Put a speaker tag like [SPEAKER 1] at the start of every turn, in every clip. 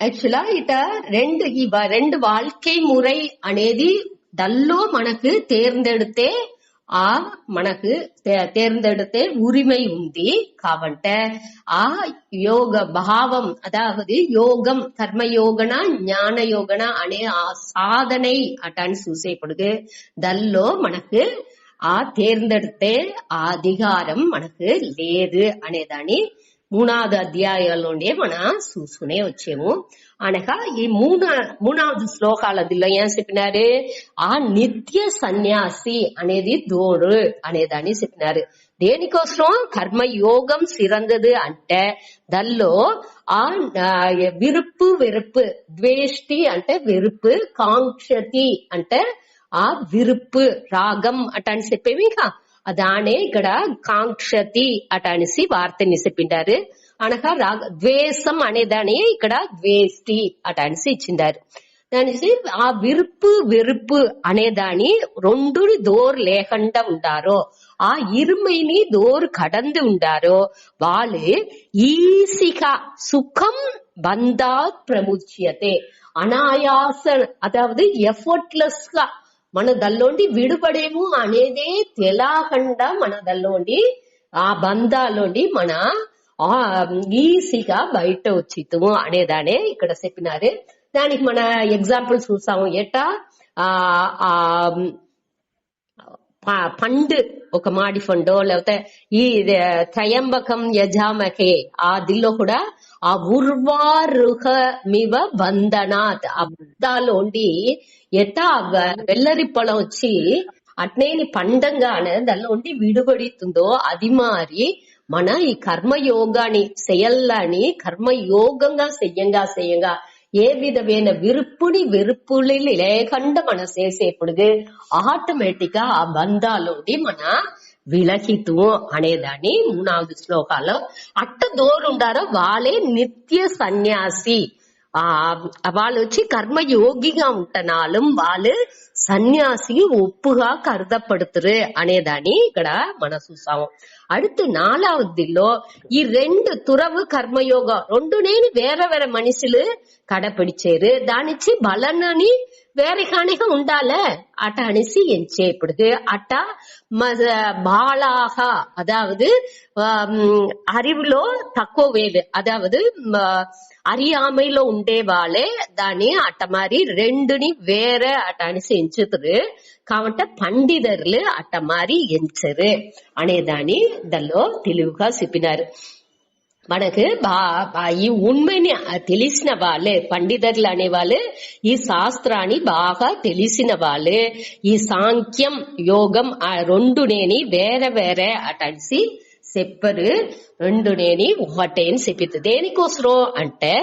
[SPEAKER 1] యాక్చువల్గా ఇట రెండు வாழ்க்கை మురై అనేది దల్లో మనకు తేర్ந்தெடுతే మనకు தேர்ந்தெடுத்தே உரிமை ఉంది కాబట్టి ఆ యోగ భావం అదావది యోగం కర్మయోగన జ్ఞానయోగన అనే ఆ సాధனை అటని చూసేపడుగు దల్లో మనకు ఆ தேர்ந்தெடுத்தே ఆ అధికారం మనకు లేదు అనేదాన్ని 3వ అధ్యాయంలోనే మనం చూసుకునే వచ్చాము. అనగా ఈ మూడవది శ్లోకాలలో ఏం చెప్పినారు, ఆ నిత్య సన్యాసి అనేది దోడు అనేదాన్ని చెప్పినారు. దేనికోసం కర్మయోగం సిరందదు అంటే దల్లో ఆ విరుపు వెరుపు, ద్వేష్టి అంటే వెరుపు, కాంక్షతి అంటే ఆ విరుపు రాగం అటని చెప్పేవి ఇంకా దానే ఇక్కడ కాంక్షతి అటనిసి వార్తని చెప్పిండారు. అనగా ద్వేషం అనేదాన్ని ఇక్కడ ద్వేష్టి అటనిసి ఇచ్చిండారు. దాని ఆ విరుపు వెరుపు అనేదాని రెండుని దోరు లేకుండా ఉండారో, ఆ ఇరుమైని దోరు కడంది ఉండారో వాళ్ళు ఈసిగా సుఖం బంధాత్ ప్రముచ్యతే అనాయాస అదావది ఎఫర్ట్లెస్ గా మన దల్లోండి విడుపడేము అనేదే తెలాకుండా మన దల్లోండి ఆ బంధాలోండి మన ఈజీగా బయట వచ్చితము అనేదానే ఇక్కడ చెప్పినారు. దానికి మన ఎగ్జాంపుల్ చూసాము. ఎట్టా పండు ఒక మాడి పండు లేకపోతే ఈ త్రయంబకం యజామకే ఆ దిల్లో కూడా ఆ ఉర్వారుహమివ బంధనాత్ ఆ బంధాలోండి ఎట్టా వెల్లరి పొలం వచ్చి అట్నేని పండంగానే దానిలో ఉండి విడుబడుతుందో అది మారి మన ఈ కర్మయోగాన్ని చెయ్యాలని కర్మయోగంగా చెయ్యంగా ఏ విధమైన విరుపుని వెరుపులు లేకుండా మనం చేసేప్పుడు ఆటోమేటిక్ గా ఆ బంధాలోండి మన విలహితు అనేదాన్ని 3వ శ్లోకాల్లో అట్ట దూరుండారో వాళ్ళే నిత్య సన్యాసి. వాళ్ళు వచ్చి కర్మయోగిగా ఉంటనాலும் వాళ్ళు సన్యాసి ఒప్పుగా కరుదపడుతురు అనేదాన్ని ఇక్కడ మనం చూసాము. அடுத்து 4వదిలో ఈ రెండు துறவு కర్మయోగం రెండునేని వేరే వేరే మనుషులు కడపిడిచారు. దానిచ్చి బలనని వేరే కానిగా ఉండాలే అట అనేసి ఎంచేపడుது. అట్ట బాళాக அதாவது அறிவுలో తక్కువ వేలు అదావదు அறியாமைలో ఉండే వాళ్ళే దాన్ని అట్ట మారి రెండుని వేరే అట అనేసి ఎంచుతురు. కాబట్టి పండితర్లు అట్ట మారి ఎంచరు అనేదాన్ని దానిలో తెలివిగా చెప్పినారు. మనకు ఈ ఉண்மைని తెలిసిన వాళ్ళే పండితర్లు అనేవాళ్ళు, ఈ శాస్త్రాన్ని బాగా తెలిసిన వాళ్ళే ఈ సాంఖ్యం యోగం ఆ రెండునేని వేరే వేరే అటనిసి చెప్పరు. రెండునేని ఒకటే అని చెప్పిద్ది. దేనికోసం అంటే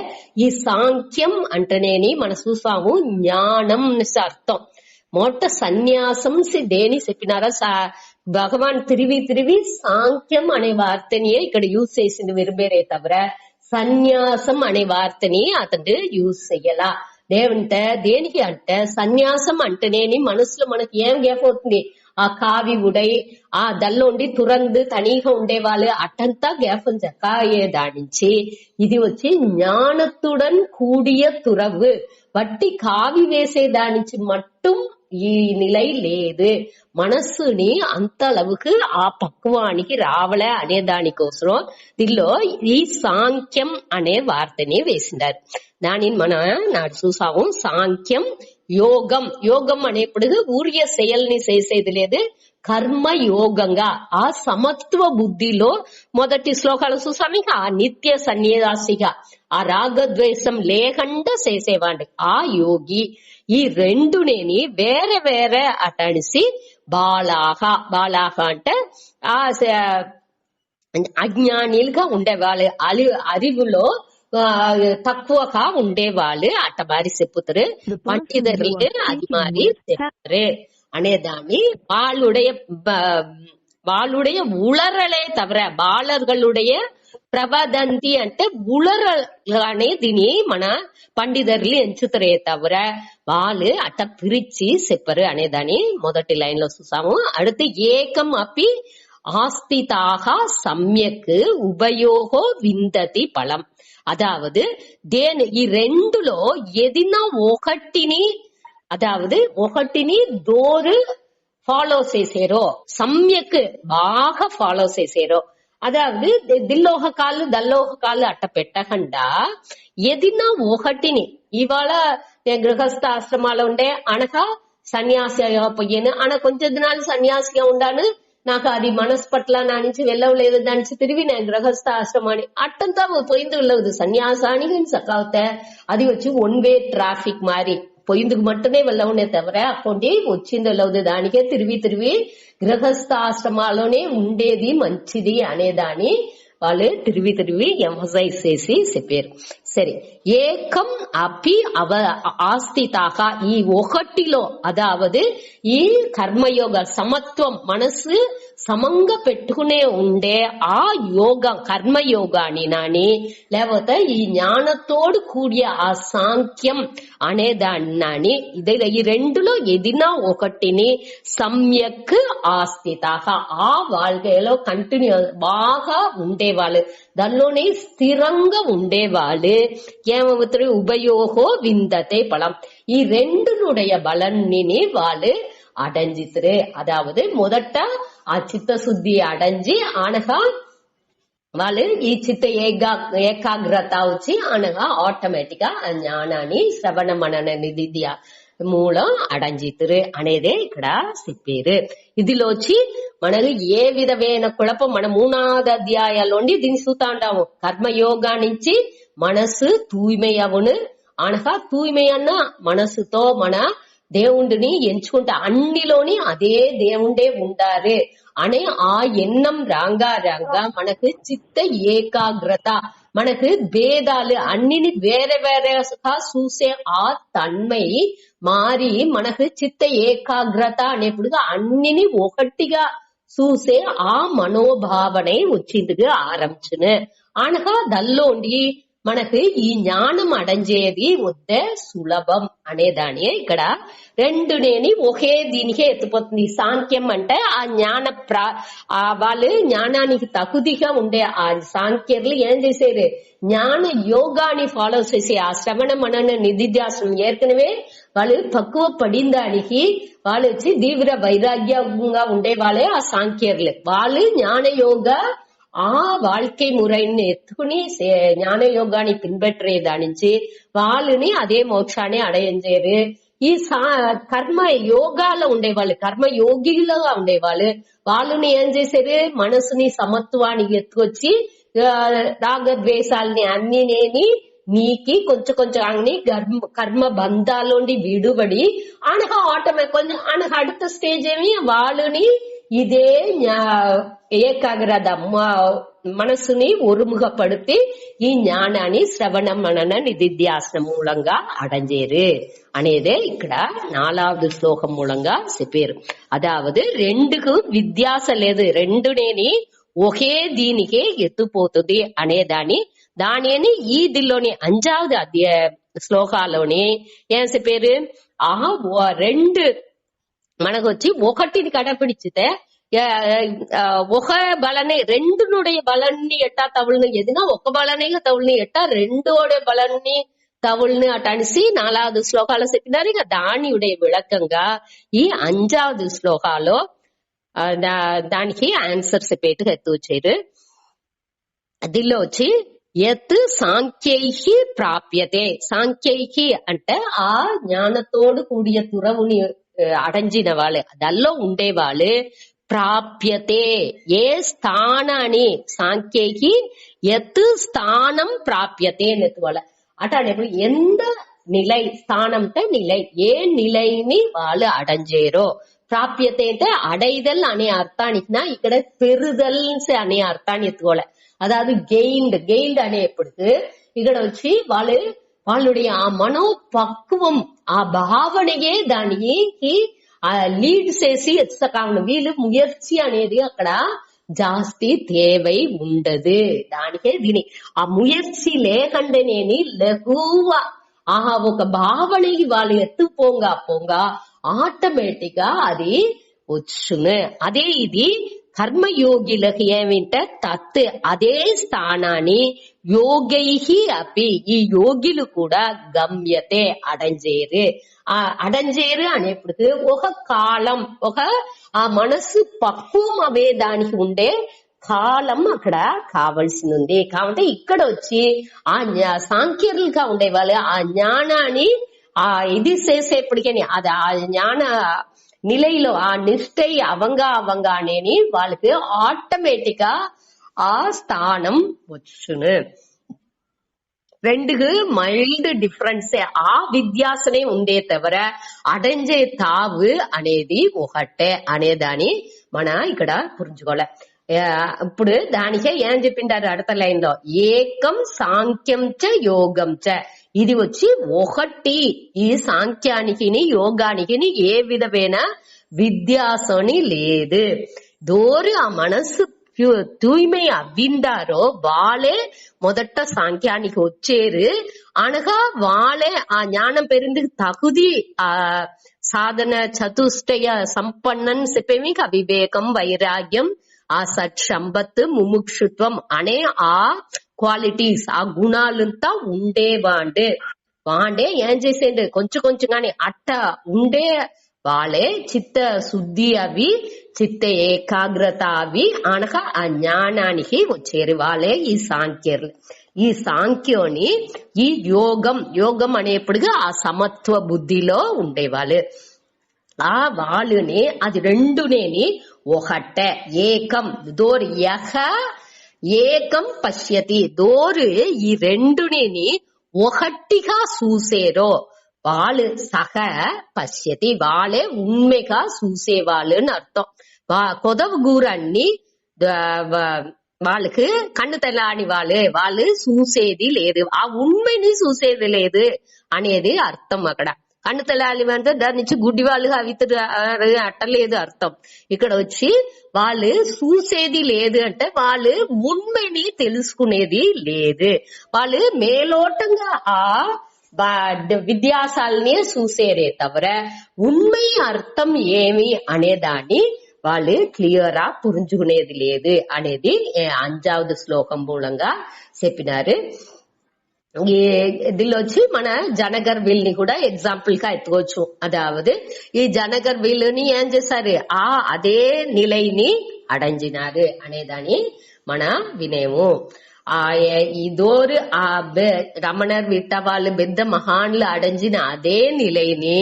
[SPEAKER 1] ఈ సాంఖ్యం అంటేనేని మనం చూసాము జ్ఞానం అర్థం. మొట్ట సన్యాసం దేని చెప్పినారా భగవాన్ తిరిగి సాంఖ్యం అనే వార్తని ఇక్కడ యూజ్ చేసింది విరుబేరే తవర సన్యాసం అనే వార్తని అతడు యూజ్ చెయ్యాల. దేవంటే దేనికి అంటే సన్యాసం అంటేనేని మనసులో మనకి ఏం గ్యాపోతుంది, ఆ కావి ఉడై ఆ దల్లోండి తురందు తనీగా ఉండేవాళ్ళు అట్టంతా గ్యాపం చక్కాయే దానించి ఇది వచ్చి ஞானத்துடன் கூடிய துறவு వట్టి కావి వేసే దానించి మట్టుం ఈ నిలై లేదు. మనస్సుని అంత அளவுக்கு ఆ పక్వానికి రావలే అనే దానికోసం దీనిలో ఈ సాంఖ్యం అనే వార్తని వేసినారు. దానిని నాడు చూసాము. సాంఖ్యం యోగం యోగం అనేప్పుడు ఊరియ செயల్ని చేసేది లేదు, కర్మ యోగంగా ఆ సమత్వ బుద్ధిలో మొదటి శ్లోకాలు చూసాము. ఇంకా ఆ నిత్య సన్యాసిగా ఆ రాగద్వేషం లేకుండా చేసేవాడి ఆ యోగి ఈ రెండునేని వేరే వేరే అటనిసి బాలాహ అంటే ఆ అజ్ఞానిలుగా ఉండేవాళ్ళు, அறிவுలో తక్కువగా ఉండేవాళ్ళు అట్ట మారి చెప్పుతారు. పండితర్లు అది మారి చెప్తారు అనేదాన్ని వాళ్ళుடைய உளறலே தவிர బాలர்களுடைய ప్రవదంతి అంటే ఉళరగానే దీని మన పండితర్లు ఎంచుతారే తవిర వాళ్ళు అట్ట పిరిచి చెప్పరు అనేదాన్ని మొదటి లైన్ లో చూసాము. அடுத்து ఏకం అపి ఆస్థితాహ సమ్యక్ ఉభయోగో విందతి ఫలం అదావదు దేని ఈ రెండులో ఏదినా ఒకటిని అదావదు ఒకటిని దోరు ఫాలో చేసారో సమ్యక్ బాగా ఫాలో చేసారో అదావదు దిల్లోహకాలు దల్లోహకాలు అట్ట పెట్టకుండా ఏదినా ఒకటిని ఇవాళ గృహస్థ ఆశ్రమాలు ఉండే అనగా సన్యాసిగా పోయాను అన కొంచెం దినాలు సన్యాసిగా ఉండాను నాకు అది మనసు పట్ల నా నుంచి వెళ్ళవలేదు దాని తిరిగి నేను గృహస్థ ఆశ్రమాన్ని అట్టంతా పోయింది వెళ్ళదు సన్యాసానికి సకావుతా అది వచ్చి వన్ వే ట్రాఫిక్ మారి పొయ్యిందుకు మట్టునే వెళ్ళవునే తవర అక్కడి వచ్చింది వెళ్ళదు దానికే తిరిగి గృహస్థ ఆశ్రమాలోనే ఉండేది మంచిది అనేదాన్ని వాళ్ళు తిరిగి ఎంఫసైజ్ చేసి చెప్పారు. సరే ఏకం అపి ఆస్థితాగా ఈ ఒకటిలో అదావదు ఈ కర్మయోగ సమత్వం మనసు సమంగా పెట్టుకునే ఉండే ఆ యోగం కర్మయోగాని నాని లేకపోతే ఈ జ్ఞానతోడు కూడియ ఆ సాంఖ్యం అనేదాన్ని నాని ఇదే ఈ రెండులో ఏదినా ఒకటిని సమ్యక్ ఆస్థితాగా ఆ వాళ్ళలో కంటిన్యూ బాగా ఉండేవాళ్ళు దానిలోనే స్థిరంగా ఉండేవాళ్ళు ఏమవుతారు ఉభయోహో విందతే బలం ఈ రెండునుடைய బలన్ని వాళ్ళు అడంజితురు అదావదు మొదట ఆ చిత్తశుద్ధి అడంజి అనగా వాళ్ళు ఈ చిత్త ఏకాగ్రత వచ్చి అనగా ఆటోమేటిక్ గా ఆ జ్ఞానాన్ని శ్రవణ మనన నిధిధ్య మూలం అడంజితురు అనేదే ఇక్కడ చెప్పారు. ఇదిలో వచ్చి మనకు ఏ విధమైన కుழப்பம் మన 3வது అధ్యాయాలోండి దీన్ని చూస్తా ఉంటాము. కర్మయోగా నుంచి మనసు తూய்மையవును అనగా తూய்மைయన్న మనసుతో మన దేవుడిని ఎంచుకుంటే అన్నిలోని అదే దేవుడే ఉండారు అనే ఆ ఎన్నం రాంగా మనకు చిత్త ఏకాగ్రత మనకు భేదాలు అన్నిని వేరే వేరేగా చూసే ఆ తన్మై మారి మనకు చిత్త ఏకాగ్రత అనేప్పుడు అన్నిని ఒకటిగా చూసే ఆ మనోభావనే వచ్చింది ఆరంభించును అనగా దల్లోండి మనకు ఈ జ్ఞానం అడంజేది వద్దే సులభం అనేదాని ఇక్కడ రెండునేని ఒకే దీనికే ఎత్తిపోతుంది. సాంఖ్యం అంటే ఆ జ్ఞాన వాళ్ళు జ్ఞానానికి తగుదిగా ఉండే ఆ సాంఖ్యర్లు ఏం చేసేది జ్ఞాన యోగాన్ని ఫాలో చేసి ఆ శ్రవణ మనన నిధిధ్యాసనం ఏర్కనవే వాళ్ళు తక్కువ పడిన దానికి వాళ్ళు వచ్చి తీవ్ర వైరాగ్యంగా ఉండే వాళ్ళే ఆ సాంఖ్యర్లు. వాళ్ళు జ్ఞాన యోగా ఆ வாழ்க்கை முறைன்னு ఎత్తుకుని జ్ఞాన యోగాన్ని పిన్బెట్టరే దానించి వాళ్ళని అదే మోక్షాన్ని అడయించేరు. ఈ కర్మ యోగాలో ఉండేవాళ్ళు కర్మ యోగిలుగా ఉండేవాళ్ళు వాళ్ళని ఏం చేశారు మనసుని సమత్వానికి ఎత్తుకొచ్చి రాగద్వేషాలని అన్నినేని నీకి కొంచెం అన్ని కర్మ బంధాలోండి విడుబడి అనగా ఆటోమేటిక్ కొంచెం అనగా அடுத்த స్టేజ్ ఏమి వాళ్ళని ఇదే ఏకాగ్రత మనసుని ఒరుముగపడితే ఈ జ్ఞానాన్ని శ్రవణ మనన నిధిధ్యాసనం మూలంగా అడంజేరు అనేదే ఇక్కడ 4வது శ్లోకం మూలంగా చెప్పారు. అదావదు రెండుకు విధ్యాస లేదు రెండునేని ఒకే దీనికే ఎత్తుపోతుంది అనేదాన్ని దాని ఈ దిల్లోని 5வது శ్లోకాలోని ఏం చెప్పారు ఆ రెండు మనకు వచ్చి ఒకటిని కడపిడిచితే ఒక బలనే రెండునుடைய బలాన్ని ఎట్టా తవులను ఎదినా ఒక బలనేగా తవులని ఎట్టా రెండోడే బలాన్ని తవుల్ని అటనిసి 4வது శ్లోకాలు చెప్పినారు. ఇక దానియుடைய విளக்கంగా ఈ 5வது శ్లోకాలో దానికి ఆన్సర్ చెప్పేట్టుగా ఎత్తు వచ్చారు. దీనిలో వచ్చి ఎత్ సాంఖ్యైహి ప్రాప్యతే సాంఖ్యైహి అంటే ఆ జ్ఞానతోడు కూడియ తురవుని అడంజిన వాళ్ళు దల్లో ఉండేవాళ్ళు ప్రాప్యతే ఏ స్థానాన్ని సాంఖ్యకి ఎత్ స్థానం ప్రాప్యతే నెత్తువాళ్ళ అటానేప్పుడు ఎంత నిలై స్థానం నిలై ఏ నిలైని వాళ్ళు అడంజేరో ప్రాప్యతే అంటే అడైదల్ అనే అర్థానికి ఇక్కడ పెరుదల్ అనే అర్థాన్ని ఎత్తుకోవాలి. అదాదు గెయిన్డ్ అనేప్పుడు ఇక్కడ వచ్చి వాళ్ళుடைய ఆ మనోపక్వం ఆ భావనయే దానికి లీడ్ చేసి ఎత్తకాలను వీళ్ళు ముయర్చి అనేది అక్కడ జాస్తి తేవై ఉండదు. దానికే దీని ఆ ముయర్చి లేకుండానేని లఘువా ఒక భావనకి వాళ్ళు ఎత్తుపోంగా ఆటోమేటిక్ గా అది వచ్చును. అదే ఇది కర్మయోగిలకు ఏమింటే అదే స్థానాన్ని యోగైహి అపి ఈ యోగిలు కూడా గమ్యతే అడంజేరు. ఆ అడంజేరు అనేప్పటికి ఒక కాలం, ఒక ఆ మనసు పక్వం అవేదానికి ఉండే కాలం అక్కడ కావలసి ఉంది. కాబట్టి ఇక్కడ వచ్చి ఆ సాంఖ్యులుగా ఉండే వాళ్ళు ఆ జ్ఞానాన్ని ఆ ఇది చేసేప్పటికని అది ఆ జ్ఞాన நிலையில ఆ நிஷ்டை అవంగానేని వాళ్ళకి ఆటోమేటిక్ గా ఆ స్థానం వచ్చును. రెండుకు మైల్డ్ డిఫరెన్స్ ఆ విద్యాసనే ఉండే తవిర అడంజే తావు అనేది ఒకటే అనేదాన్ని మన ఇక్కడ పురుంచుకోవాలి. ఇప్పుడు దానికే ఏం చెప్పిండారు అడత లైన్ లో, ఏకం సాంఖ్యం చ యోగం చ. ఇది వచ్చి ఒకటి. ఈ సాంఖ్యానికి యోగానికి ఏ విధమైన విద్యాసని లేదు. దోరు ఆ మనసు தூய்மை அவ்விந்தாரோ வாளே మొదట సాంఖ్యానికి వచ్చేరు అనగా వాళ్ళే ఆ జ్ఞానం పెరింది తగుది ఆ సాధన చతుష్టయ సంపన్నన్ చెప్పేమి వివేకం వైరాగ్యం ఆ సత్ సంపత్ ముముక్షుత్వం అనే ఆ క్వాలిటీస్ ఆ గుణాలంతా ఉండేవాండే ఏం చేసేది కొంచెం కొంచెంగానే అట్ట ఉండే వాళ్ళే చిత్త శుద్ధి అవి చిత్త ఏకాగ్రత అవి అనక ఆ జ్ఞానానికి వచ్చేరు వాళ్ళే ఈ సాంఖ్యులు. ఈ సాంఖ్యోని ఈ యోగం అనేప్పుడుగా ఆ సమత్వ బుద్ధిలో ఉండేవాళ్ళు. ఆ వాళ్ళని అది రెండునేని ఒకటే ఏకం దోర్ యహ ఏకం పశ్యతి దోరు ఈ రెండునేని ఒకటిగా చూసేరో వాళ్ళు సహ పశ్యతి వాళ్ళే ఉண்மைగా చూసేవాళ్ళు అని అర్థం. కొదవ గూరన్ని వాళ్ళకి కన్ను తెల్లాని వాళ్ళు చూసేది లేదు, ఆ ఉண்மைని చూసేది లేదు అనేది అర్థం. అక్కడ కన్ను తెల్లాలి అంటే దాని నుంచి గుడ్డి వాళ్ళు అవి అట్టలేదు అర్థం. ఇక్కడ వచ్చి వాళ్ళు చూసేది లేదు అంటే వాళ్ళు ఉண்மைని తెలుసుకునేది లేదు. వాళ్ళు మేలోటంగా ఆ విద్యాసాలని చూసేరే తవిర ఉண்மை అర్థం ఏమి అనేదాన్ని వాళ్ళు క్లియరా పురించుకునేది లేదు అనేది 5వ శ్లోకం మూలంగా చెప్పినారు. దీనిలో వచ్చి మన జనగర్ వీల్ని కూడా ఎగ్జాంపుల్ గా ఎత్తుకోవచ్చు. అదావదు ఈ జనగర్ వీళ్ళని ఏం చేశారు అదే నిలైని అడంజినారు అనేదాన్ని మన వినేము. இதோரு ரமணர் விட்ட వాళ్ళు పెద్ద మహాన్లు అడంజిన అదే నిలైని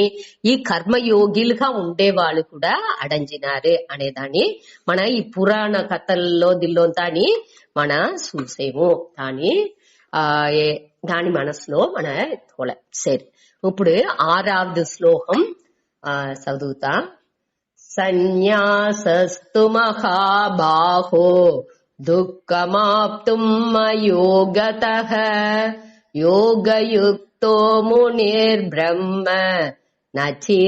[SPEAKER 1] ఈ కర్మయోగిలుగా ఉండేవాళ్ళు కూడా అడంజినారు అనేదాన్ని మన ఈ పురాణ కథల్లో దిల్లోంతాని మన చూసేము. దాని మనసులో మన ఎత్తుకోలే. సరే, ఇప్పుడు 6వ శ్లోకం చదువుతా. సన్యాసస్తు మహాబాహో దుఃఖమాప్తుం మయోగతః యోగయుక్తో మునిర్బ్రహ్మ నచిరేనాధిగచ్చతి.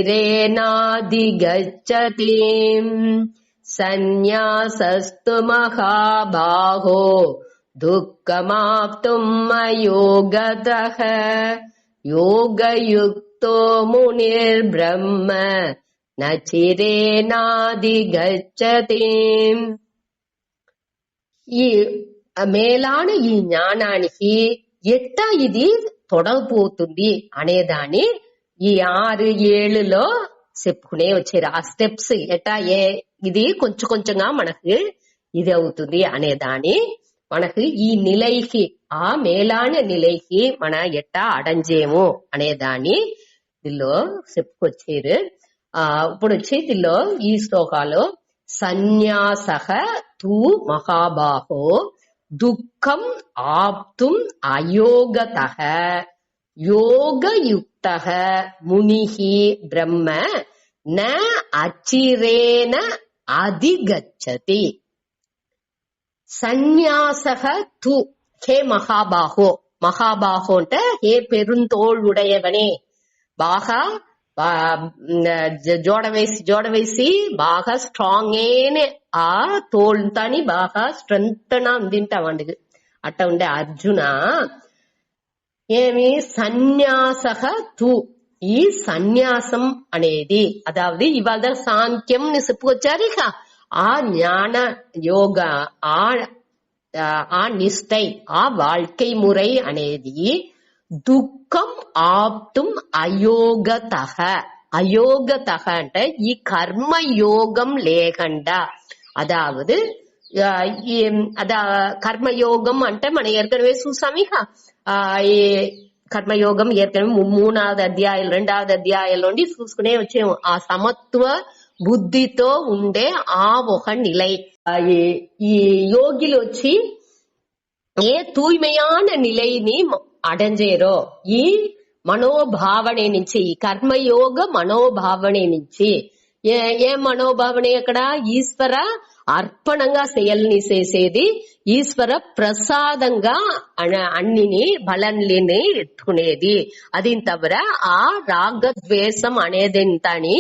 [SPEAKER 1] సన్యాసస్తు మహాబాహో దుఃఖమాప్తుం మయోగతః యోగయుక్తో మునిర్బ్రహ్మ నచిరేనాధిగచ్చతి. ఈ మేలాన ఈ జ్ఞానానికి ఎట్టా ఇది తొడగపోతుంది అనేదాన్ని ఈ 6-7లో చెప్పుకునే వచ్చారు. ఆ స్టెప్స్ ఎట్టా ఇది కొంచెం కొంచెంగా మనకు ఇది అవుతుంది అనేదాన్ని మనకు ఈ నిలైకి ఆ మేలాన నిలైకి మన ఎట్టా అడంజేము అనేదాన్ని దీనిలో చెప్పుకొచ్చారు. ఇప్పుడు వచ్చి దీనిలో ఈ శ్లోకాలు సన్యాసః తు మహాబాహో దుఃఖం ఆప్తుం అయోగతః యోగయుక్తః మునిః బ్రహ్మ న అచిరేణ అధిగచ్చతి. సన్యాసః తు హే మహాబాహో, మహాబాహో అంటే హే పెరుంతోళ్ళుడయవనే, బాగా జోడవేసి బాగా స్ట్రాంగ్ అయిన ఆ తోళ్ళని బాగా స్ట్రెంత్ అందింటామండి. అట్ట ఉండే అర్జున ఏమి సన్యాసః తు ఈ సన్యాసం అనేది అదావది ఇవాళ సాంఖ్యం చెప్పుకొచ్చారు. ఇక ఆ జ్ఞాన యోగ ఆ ఆ నిష్టై ఆ வாழ்க்கை ముறை అనేది దుఃఖం ఆప్తుం అయోగతః. అయోగతః అంటే ఈ కర్మయోగం లేకుండా, అదావదు కర్మయోగం అంటే మనం ఏర్కనవే చూసాము. ఈ కర్మయోగం ఏర్కనవే 3వ అధ్యాయం 2వ అధ్యాయంలోండి చూసుకునే వచ్చాము. ఆ సమత్వ బుద్ధితో ఉండే ఆ ఒక నిலை. ఈ యోగిలు వచ్చి ఏ తూய்மையான நிலைని అడంజేరో ఈ మనోభావనే నుంచి, ఈ కర్మయోగ మనోభావనే నుంచి. ఏ మనోభావనే అక్కడ? ఈశ్వర అర్పణంగా செயల్ని చేసేది, ఈశ్వర ప్రసాదంగా అన్నిని బలన్లిని ఎత్తుకునేది. అది తవిర ఆ రాగద్వేషం అనేదంతాని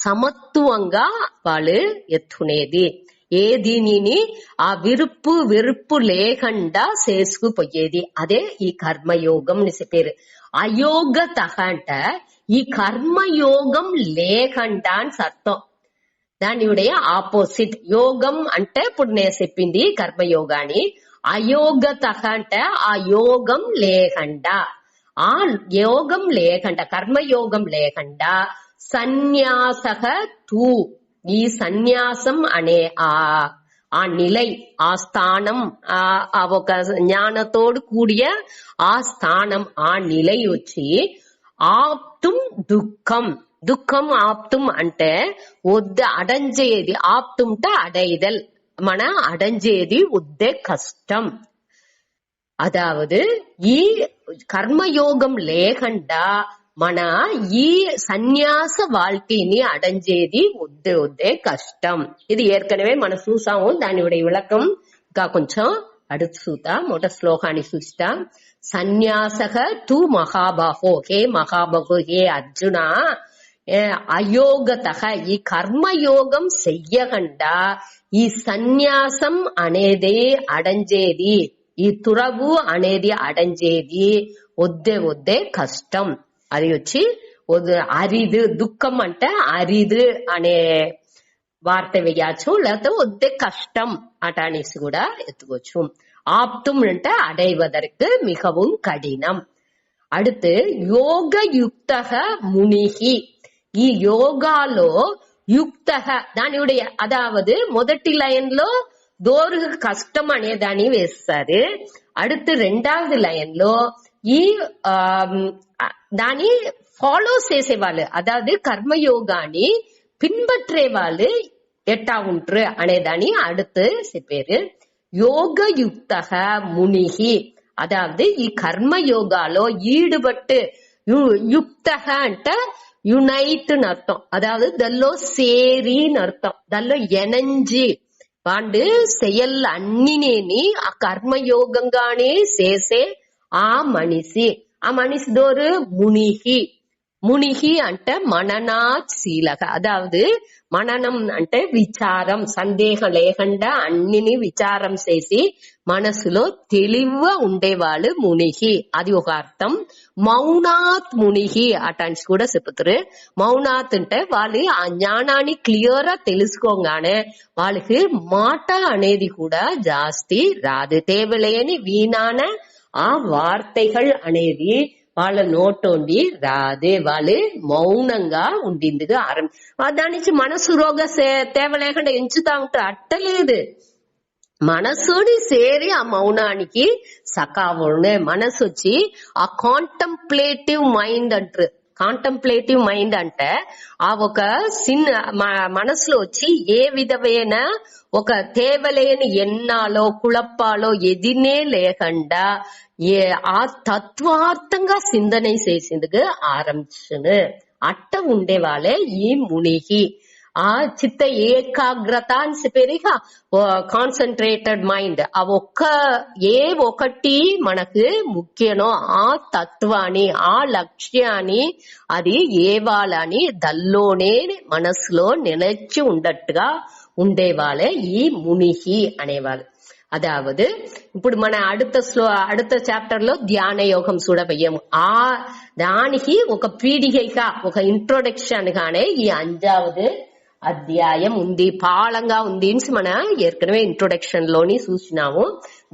[SPEAKER 1] సమత్వంగా వాళ్ళు ఎత్తుకునేది. ఏ దీనిని ఆ విరుపు వెరుపు లేకుండా చేసుకుపోయేది. అదే ఈ కర్మయోగం ని చెప్పారు. అయోగతః అంటే ఈ కర్మయోగం లేకుండా అని అర్థం. దానియుடைய ఆపోజిట్ యోగం అంటే ఇప్పుడు నేను చెప్పింది కర్మయోగాని. అయోగతః అంటే ఆ యోగం లేకుండా, ఆ యోగం లేకుండా, కర్మయోగం లేకుండా సన్యాసః తూ ఈ సన్యాసం అనే ఆ నిలై, ఆ స్థానం, ఆ ఒక జ్ఞానతోడు కూడియ ఆ స్థానం, ఆ నిలై వచ్చి ఆప్తుం దుఃఖం. దుఃఖం ఆప్తుం అంటే అడంజేది. ఆప్తుంటే అడైదల్, మన అడంజేది ఉద్దే కష్టం. అదావదు ఈ కర్మయోగం లేకుండా మన ఈ సన్యాస வாழ்க்கைని అడంజేది ఉద్దే కష్టం. ఇది ఏర్కనవే మనం చూసాము. దాని విளக்கம் ఇంకా కొంచెం అడుగు చూద్దాం. మొదటి శ్లోకాన్ని చూస్తాం. సన్యాసః తు మహాబాహో, హే మహాబాహో, హే అర్జున, అయోగతః ఈ కర్మయోగం చెయ్యకుండా ఈ సన్యాసం అనేది అడంజేది, ఈ తురవు అనేది అడంజేది ఒద్దే కష్టం. అది వచ్చి అరిదు. దుఃఖం అంటే అరిదు అనే వార్త వేయచ్చు, లేకపోతే ఒద్దే కష్టం అట అనేసి కూడా ఎత్తుకోవచ్చు. ఆప్తుం అంటే అடைவதற்கு மிகவும் கடினம். அடுத்து யோகயுக்தக முனிகி, ఈ యోగాలో యుక్తః దానియుடைய, అదావదు మొదటి లైన్ లో దోరు కష్టం అనే దాన్ని వేస్తారు. அடுத்து 2வது లైన్ లో ఈ దాని ఫాలో చేసేవాళ్ళు, అదావదు కర్మయోగాన్ని பின்பற்றே వాళ్ళు ఎట్టా ఉంట్రు అనేదాన్ని அடுத்து చెప్పారు. యోగయుక్తః మునిహి, అదావదు ఈ కర్మయోగాలో ఈడుబట్టు, యుక్తః అంటే యునైట్ అర్థం, అదావదు దల్లో సేరి అర్థం, దల్లో ఎనంజి వాడు செயల్ అన్నినేని ఆ కర్మయోగంగానే చేసే ఆ మనిషి దోరు మునిహి. మునిహి అంటే మననాశీలక, అదావదు మననం అంటే విచారం, సందేహం లేకుండా అన్నిని విచారం చేసి మనసులో తెలివిగా ఉండేవాళ్ళు మునిహి. అది ఒక అర్థం. మౌనాత్ మునిహి అటాన్స్ కూడా చెప్తారు. మౌనాత్ అంటే వాళ్ళు ఆ జ్ఞానాన్ని క్లియర్ గా తెలుసుకోగానే వాళ్ళకి మాట అనేది కూడా జాస్తి రాదు. తేవలేని వీణాన ఆ వార్తகள் అనేది వాళ్ళ నోటోండి రాదే. వాళ్ళు మౌనంగా ఉండిందిగా దాని నుంచి మనసు రోగ తేవ లేకుండా ఎంచుతా ఉంటారు. అట్టలేదు, మనసుని సేరి ఆ మౌనానికి సకావునే మనసు వచ్చి ఆ కాంటంప్లేటివ్ మైండ్ అంటారు. కాంటంప్లేటివ్ మైండ్ అంటే ఆ ఒక మనసులో వచ్చి ఏ విధమైన ఒక తేవలేని ఎన్నాలో కుళప్పాలో ఎదినే లేకుండా ఆ తత్వార్థంగా సిందனை చేసిందుకు ఆరంభించును. అట్ట ఉండేవాళ్ళే ఈ మునిహి. ఆ చిత్త ఏకాగ్రత అని చెప్పేదిగా కాన్సన్ట్రేటెడ్ మైండ్. ఆ ఒకటి మనకు ముఖ్యనో ఆ తత్వాన్ని, ఆ లక్ష్యాన్ని, అది ఏవాలని దల్లోనే మనసులో నిలచి ఉండట్టుగా ఉండేవాళ్ళే ఈ మునిహి అనేవాళ్ళు. అదావదు ఇప్పుడు మన அடுத்த చాప్టర్ లో ధ్యాన యోగం చూడబోయాము. ఆ దానికి ఒక పీడికగా, ఒక ఇంట్రొడక్షన్ గానే ఈ 5వ అధ్యాయం ఉంది, పాళంగా ఉంది అని మనం ఏற்கனவே ఇంట్రొడక్షన్ లోని చూసినాము.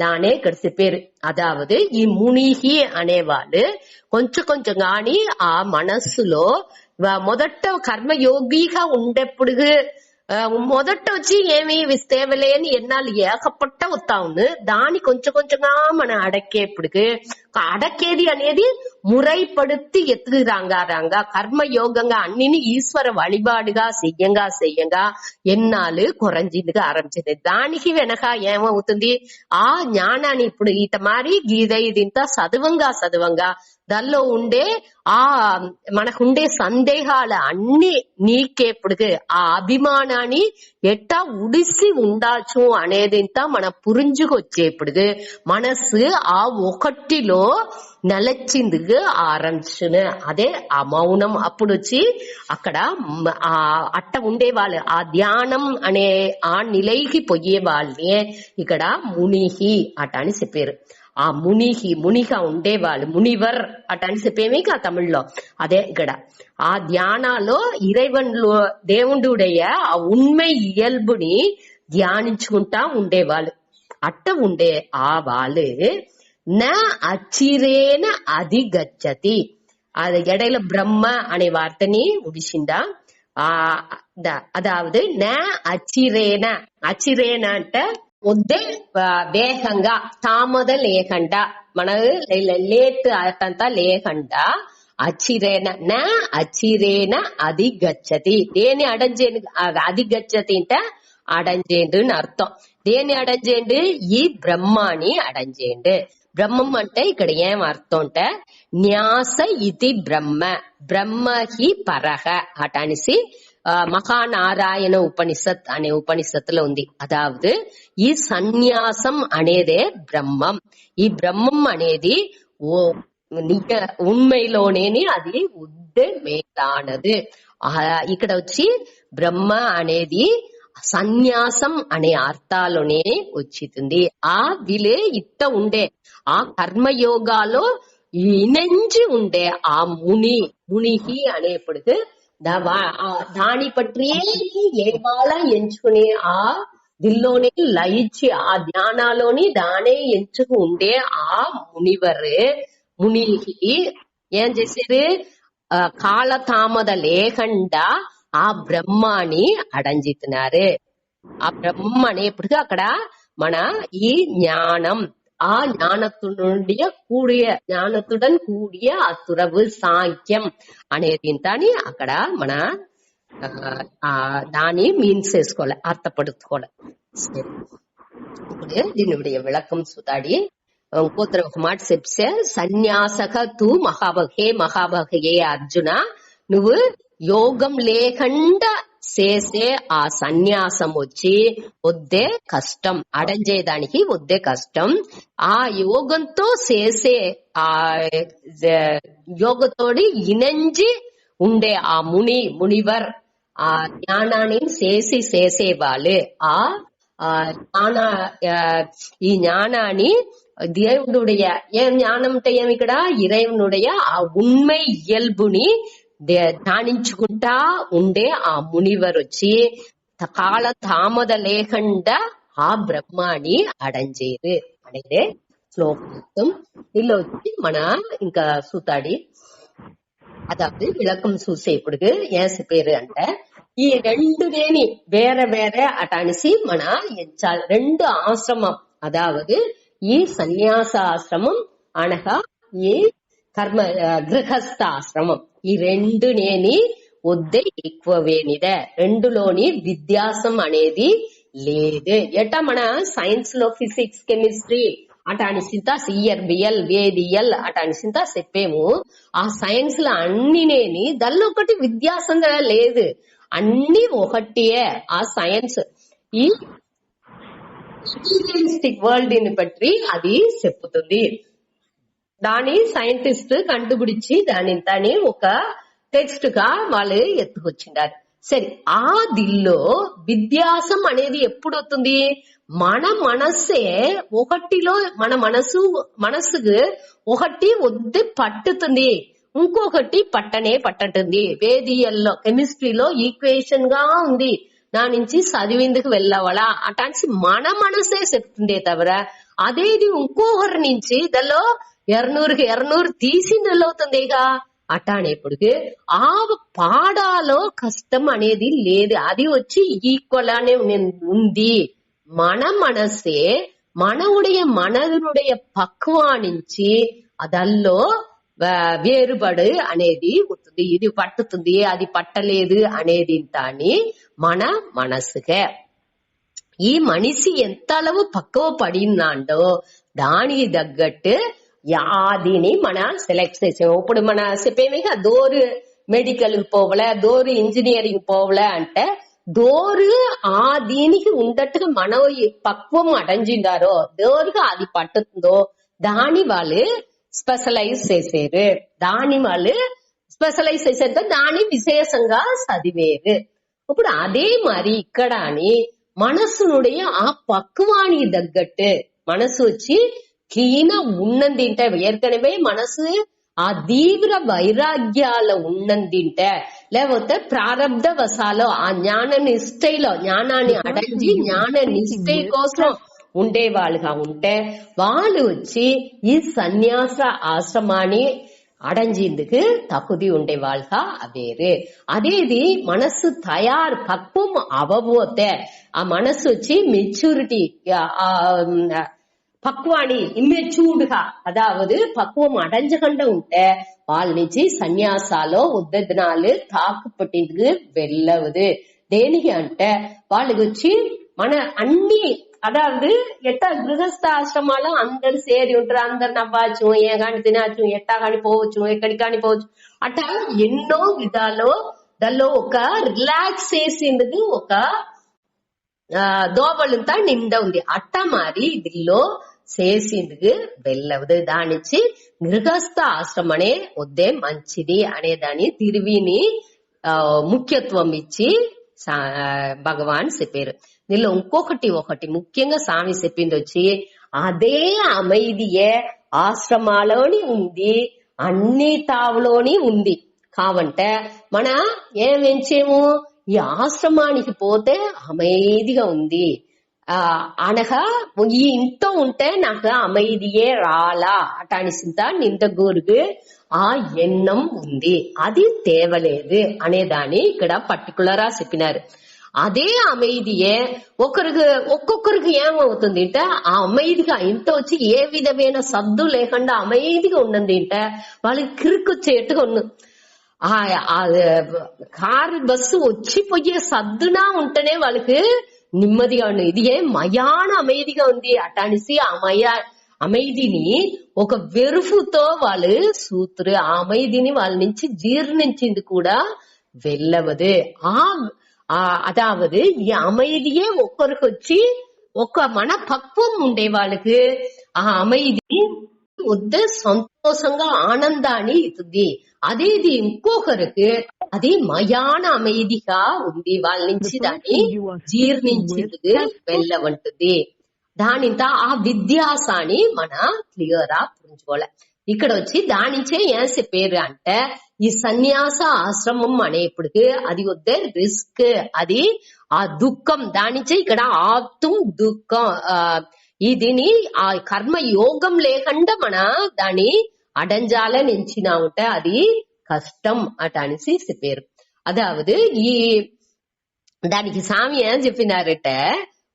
[SPEAKER 1] దానే ఇక్కడ చెప్పారు. అదావదు ఈ మునిహి అనేవాళ్ళు కొంచెం కొంచెం గాని ఆ మనస్సులో మొదట కర్మయోగిగా ఉండేప్పుడు మొదట వచ్చి ఏమి విస్తేవలేని ఎన్నాళ్ళు ఏకపట్ట వస్తా ఉంది. దాన్ని కొంచెం కొంచెంగా మనం అడక్కేప్పుడు అడక్కేది అనేది మురైపడుத்தி ఎత్తుకురాంగా కర్మయోగంగా అన్నిని ఈశ్వర వழிபாడుగా చెయ్యంగా ఎన్నాళ్ళు కొరంజిందిగా ఆరంభించింది. దానికి వెనక ఏమవుతుంది, ఆ జ్ఞానాన్ని ఇప్పుడు ఈత మారి గీద ఇదింత చదువంగా దానిలో ఉండే ఆ మనకుండే సందేహాలు అన్ని నీకేప్పుడు ఆ అభిమానాన్ని ఎట్టా ఉడిసి ఉండాచు అనేదింత మన పురింజుకొచ్చేప్పుడు మనసు ఆ ఒకటిలో నిలచింది ఆరంభించును. అదే ఆ మౌనం. అప్పుడు వచ్చి అక్కడ ఆ అట్ట ఉండేవాళ్ళు ఆ ధ్యానం అనే ఆ నిలైకి పోయే వాళ్ళని ఇక్కడ మునిహి అట అని చెప్పారు. ఆ మునిగా ఉండేవాళ్ళు మునివర్ అట అని చెప్పేమి తమిళ్లో. అదే ఇక్కడ ఆ ధ్యానాలో ఇறைவன்లో దేవుడుடைய ఆ ఉண்மை ఇయల్బుని ధ్యానించుకుంటా ఉండేవాళ్ళు. అట్ట ఉండే ఆ వాళ్ళు నా అచిరేన అధిగచ్చతి. அது இடையில பிரம்ம அనే வார்த்தைని ఉడిసిందా. అదావదు నా అచిరేన అంటే ఒద్దే వేగంగా తామద లేకుండా మన లేట్ అంతా లేకుండా అచిరేన నా అచిరేన అధిగచ్చతి. దేని అడంజేండు అధిగచ్చతి అంటే అడంజేండు అని అర్థం. దేని అడంజేండు ఈ బ్రహ్మాని అడంజేండు. బ్రహ్మం అంటే ఇక్కడ ఏం అర్థం అంటే న్యాస ఇది బ్రహ్మ హి పరహ అట అనేసి మహానారాయణ ఉపనిషత్ అనే ఉపనిషత్తులో ఉంది. అదావదు ఈ సన్యాసం అనేదే బ్రహ్మం. ఈ బ్రహ్మం అనేది ఉண்மைలోనే అది ఉద్దే మేలానది. ఇక్కడ వచ్చి బ్రహ్మ అనేది సన్యాసం అనే అర్థాలోనే వచ్చింది. ఆ విలే ఇట్ట ఉండే ఆ కర్మయోగాలో ఇనంచి ఉండే ఆ మునిహి అనేప్పటికి దాని పట్టియే ఏవాళ ఎంచుకునే ఆ దిల్లోనే లయించి ఆ ధ్యానాలోని దానే ఎంచుకు ఉండే ఆ మునిహి ఏం చేసేది కాలతామద లేకుండా ఆ బ్రహ్మాని అడంజితున్నారు. ఆ బ్రహ్మ అనేప్పటికీ అక్కడ మన ఈ ஞானம் ఆ ஞானத்துடன் கூடிய అతురవు సాంఖ్యం అనేది ఇంతని అక్కడ మన దాన్ని మీన్స్ చేసుకోవాలి, అర్థపడుకోవాలి. ఇప్పుడు దీని విளக்கம் சுதாடி ఇంకోతర ఒక మాట చెప్తే సన్యాసక తూ హే మహాభగే అర్జున, నువ్వు యోగం లేకుండా చేసే ఆ సన్యాసం వచ్చి వద్దే కష్టం, అడంజేదానికి వద్దే కష్టం. ఆ యోగంతో చేసే ఆ యోగతోడి ఇనంజి ఉండే ఆ మునివర్ ఆ జ్ఞానాన్ని చేసేవాళ్ళు ఈ ஞானாన్ని దేవుడుடைய ఏం జ్ఞానం అంటే ఏమి ఇక్కడ ఇறைவனுடைய ఆ ఉண்மை ఇయల్బుని ధ్యానించుకుంటా ఉండే ఆ మునివర్ వచ్చి కాల తామద లేకుండా ఆ బ్రహ్మాని అడంజేరు అనేది శ్లోకం. దీనిలో వచ్చి మన ఇంకా సూతాడి అதாவது విளக்கம் చూసేప్పుడు ఏం చెప్పారు అంటే ఈ రెండు దేని వేరే వేరే అటానిసి మన రెండు ఆశ్రమం, అదావదు ఈ సన్యాసాశ్రమం అనగా ఈ కర్మ గృహస్థాశ్రమం, ఈ రెండు నేని వద్దే ఎక్కువవేనిదే. రెండులోని వ్యత్యాసం అనేది లేదు. ఎట్టా మన సైన్స్ లో ఫిజిక్స్ కెమిస్ట్రీ అటానిసింత సిఆర్బిఎల్ వేదిఎల్ అటానిసింత చెప్పేము. ఆ సైన్స్ లో అన్ని నేని దానిలో ఒకటి వ్యత్యాసం లేదు, అన్ని ఒకటియే. ఆ సైన్స్ ఈ మెటీరియలిస్టిక్ వరల్డ్ ని బట్టి అది చెప్పుతుంది. దాని సైంటిస్ట్ కండుపిడిచి దాని ఒక టెక్స్ట్ గా వాళ్ళు ఎత్తుకొచ్చిండారు. సరే, ఆ దిల్లో వ్యత్యాసం అనేది ఎప్పుడు వస్తుంది? మన మనస్సే ఒకటిలో మన మనసుకు ఒకటి వద్దు పట్టుతుంది. ఇంకొకటి పట్టనే పట్టటుంది. వేదియల్లో కెమిస్ట్రీలో ఈక్వేషన్ గా ఉంది, నా నుంచి చదివిందుకు వెళ్ళవాలా అటాన్సి మన మనసే చెప్తుందే తవర అదేది ఇంకొకరి నుంచి దానిలో 200 తీసింది అవుతుందిగా అటానేపుడికి ఆ పాడాలో కష్టం అనేది లేదు, అది వచ్చి ఈక్వల్ అనే ఉంది. మన మనసే మననుடைய పక్వానించి అదల్లో వేరుబడు అనేది ఉంటుంది. ఇది పట్టుతుంది అది పట్టలేదు అనేది తాని మన మనసుకే. ఈ మనిషి ఎంత అలవు పక్కువ పడిందాండో దానికి తగ్గట్టు యాదిని మన సెలెక్ట్ చేసాం. ఇప్పుడు మన చెప్పేమిగా దోరు మెడికల్ పోవలే, దోరు ఇంజనీరింగ్ పోవలే అంటే దోరు ఆ దీనికి ఉండట్టుగా మనం పక్వం అడంజిందారో దోరుగా అది పట్టుతుందో దాని వాళ్ళు స్పెషలైజ్ చేసేరు, దాని వాళ్ళు స్పెషలైజ్ చేసేంత దాని విశేషంగా చదివేరు. ఇప్పుడు అదే మరి ఇక్కడ అని మనసునుடைய ఆ పక్వానికి తగ్గట్టు మనసు వచ్చి క్లీన్ ఉన్నందింటే ఏற்கனவே మనసు ఆ తీవ్ర వైరాగ్యాల ఉన్నందింటే లేకపోతే ప్రారంధ వశాలో ఆ జ్ఞాన నిష్ఠలో జ్ఞానాన్ని అడంజి జ్ఞాన నిష్ఠ కోసం ఉండేవాళ్ళుగా ఉంటే వాళ్ళు వచ్చి ఈ సన్యాస ఆశ్రమాన్ని అడంజిందుకు తకుది ఉండేవాళ్ళుగా అవేరు. అదేది మనసు తయారు పక్వం అవ్వబోతే ఆ మనసు వచ్చి మెచ్యూరిటీ పక్వాణి ఇమ్మెచ్యూర్డ్ గా అదావదు పక్వం అడంజకుండా ఉంటే వాళ్ళ నుంచి సన్యాసాలో ఉద్దనాలు తాకుపట్టిందుకు వెళ్ళవదు. దేనికి అంటే వాళ్ళకి వచ్చి మన అన్ని అదావదు ఎట్టా గృహస్థ ఆశ్రమాలు అందరు సేరి ఉంటారు, అందరు నవ్వచ్చు, ఏ కాని తినచ్చు, ఎట్టా కాని పోవచ్చు, ఎక్కడికి కాని పోవచ్చు, అట్టా ఎన్నో విధాలు దానిలో ఒక రిలాక్స్ చేసేందుకు ఒక దోవళంతా నిండా ఉంది. అట్టా మారి ఇదిలో చేసేందుకు వెళ్ళవదు. దానిచ్చి గృహస్థ ఆశ్రమనే వద్దే మంచిది అనే దాని తిరివిని ముఖ్యత్వం ఇచ్చి భగవాన్ చెప్పారు. దీనిలో ఇంకొకటి ముఖ్యంగా స్వామి చెప్పింది వచ్చి అదే అమైదియే ఆశ్రమాలోని ఉంది, అన్ని తావులోని ఉంది. కావంటే మన ఏమెంచేము ఈ ఆశ్రమానికి పోతే అమైదిగా ఉంది అనగా ఈ ఇంట్లో ఉంటే నాకు అమైదియే రాలా అటానిసింత నిందగూరుగు ఆ ఎన్నం ఉంది, అది తేవలేదు అనేదాన్ని ఇక్కడ పర్టికులర్ గా చెప్పినారు. అదే అమైదియే ఒక్కొక్కరికి ఏమవుతుంది అంటే ఆ అమైదిగా ఇంత వచ్చి ఏ విధమైన సద్దు లేకుండా అమైదిగా ఉన్నది అంటే వాళ్ళకి కిరుకొచ్చేట్టుగా ఉన్నది. కారు బస్సు వచ్చిపోయే సద్దునా ఉంటేనే వాళ్ళకి నెమ్మదిగా ఉన్నది. ఇది ఏం మయాన అమైదిగా ఉంది అటానిసి ఆ అమైదిని ఒక వెరుపుతో వాళ్ళు సూత్రు ఆ అమైదిని వాళ్ళ నుంచి జీర్ణించింది కూడా వెళ్ళవదు. అదావదు ఈ అమైదియే ఒక్కరికి వచ్చి ఒక మన పక్వం ఉండే వాళ్ళకి ఆ అమైది వద్ద సంతోషంగా ఆనందాన్ని ఇస్తుంది. అదేది ఇంకొకరికి అది మయాన అమైదిగా ఉంది, వాళ్ళ నుంచి దాన్ని జీర్ణించేందుకు వెళ్ళవంటుంది. దానింత ఆ విద్యాసాన్ని మన క్లియర్ గా పుంజుకోవాలి. ఇక్కడ వచ్చి దానించే ఏం చెప్పారు అంటే ఈ సన్యాస ఆశ్రమం అనేప్పటికి అది వద్దే రిస్క్, అది ఆ దుఃఖం దానిచే ఇక్కడ ఆప్తం దుఃఖం ఇదిని ఆ కర్మ యోగం లేకుండా మన దాన్ని అడంజాల నించినా ఉంటే అది కష్టం అట అనేసి చెప్పారు. అదావదు ఈ దానికి స్వామి ఏం చెప్పినారంటే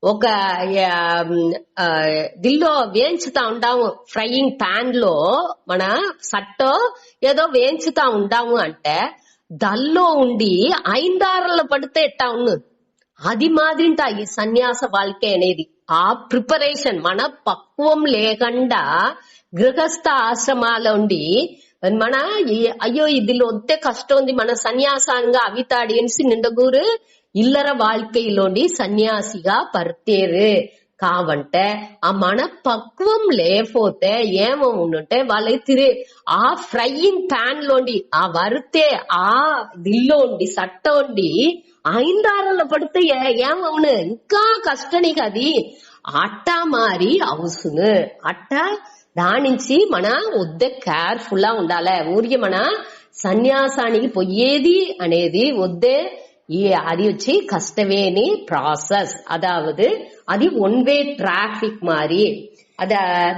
[SPEAKER 1] ఒక దిల్లో వేయించుతా ఉంటాము ఫ్రైయింగ్ పాన్ లో మన సట్టో ఏదో వేయించుతా ఉంటాము అంటే దల్లో ఉండి 5 ఆరలు పడితే ఎట్టా ఉన్నది అది మాదిరింట ఈ సన్యాస వాళ్ళకే అనేది ఆ ప్రిపరేషన్ మన పక్వం లేకుండా గృహస్థ ఆశ్రమాలో ఉండి మన అయ్యో ఇదిలో వద్దే కష్టం ఉంది మన సన్యాసంగా అవితాడి అనేసి నిండగూరు ఇల్లర வாழ்க்கையிலோండి సన్యాసిగా పర్తేరు. కావంటే ఆ మన పక్వం లేకపోతే ఏమో ఉంటే వాళ్ళకి ఆ ఫ్రైయింగ్ పాన్ లోండి ఆ వరితే ఆ దిల్లోండి సట్టోండి 5 ఆరలు పడితే ఏమవును ఇంకా కష్టనికి అది అట్టా మారి అవుసును. అట్టా దానించి మన వద్ద కేర్ఫుల్ గా ఉండాలి. ఊరికి మన సన్యాసానికి పోయేది అనేది వద్దే అది వచ్చి కష్టమేని ప్రాసెస్. అదావదు అది వన్ వే ట్రాఫిక్ మారి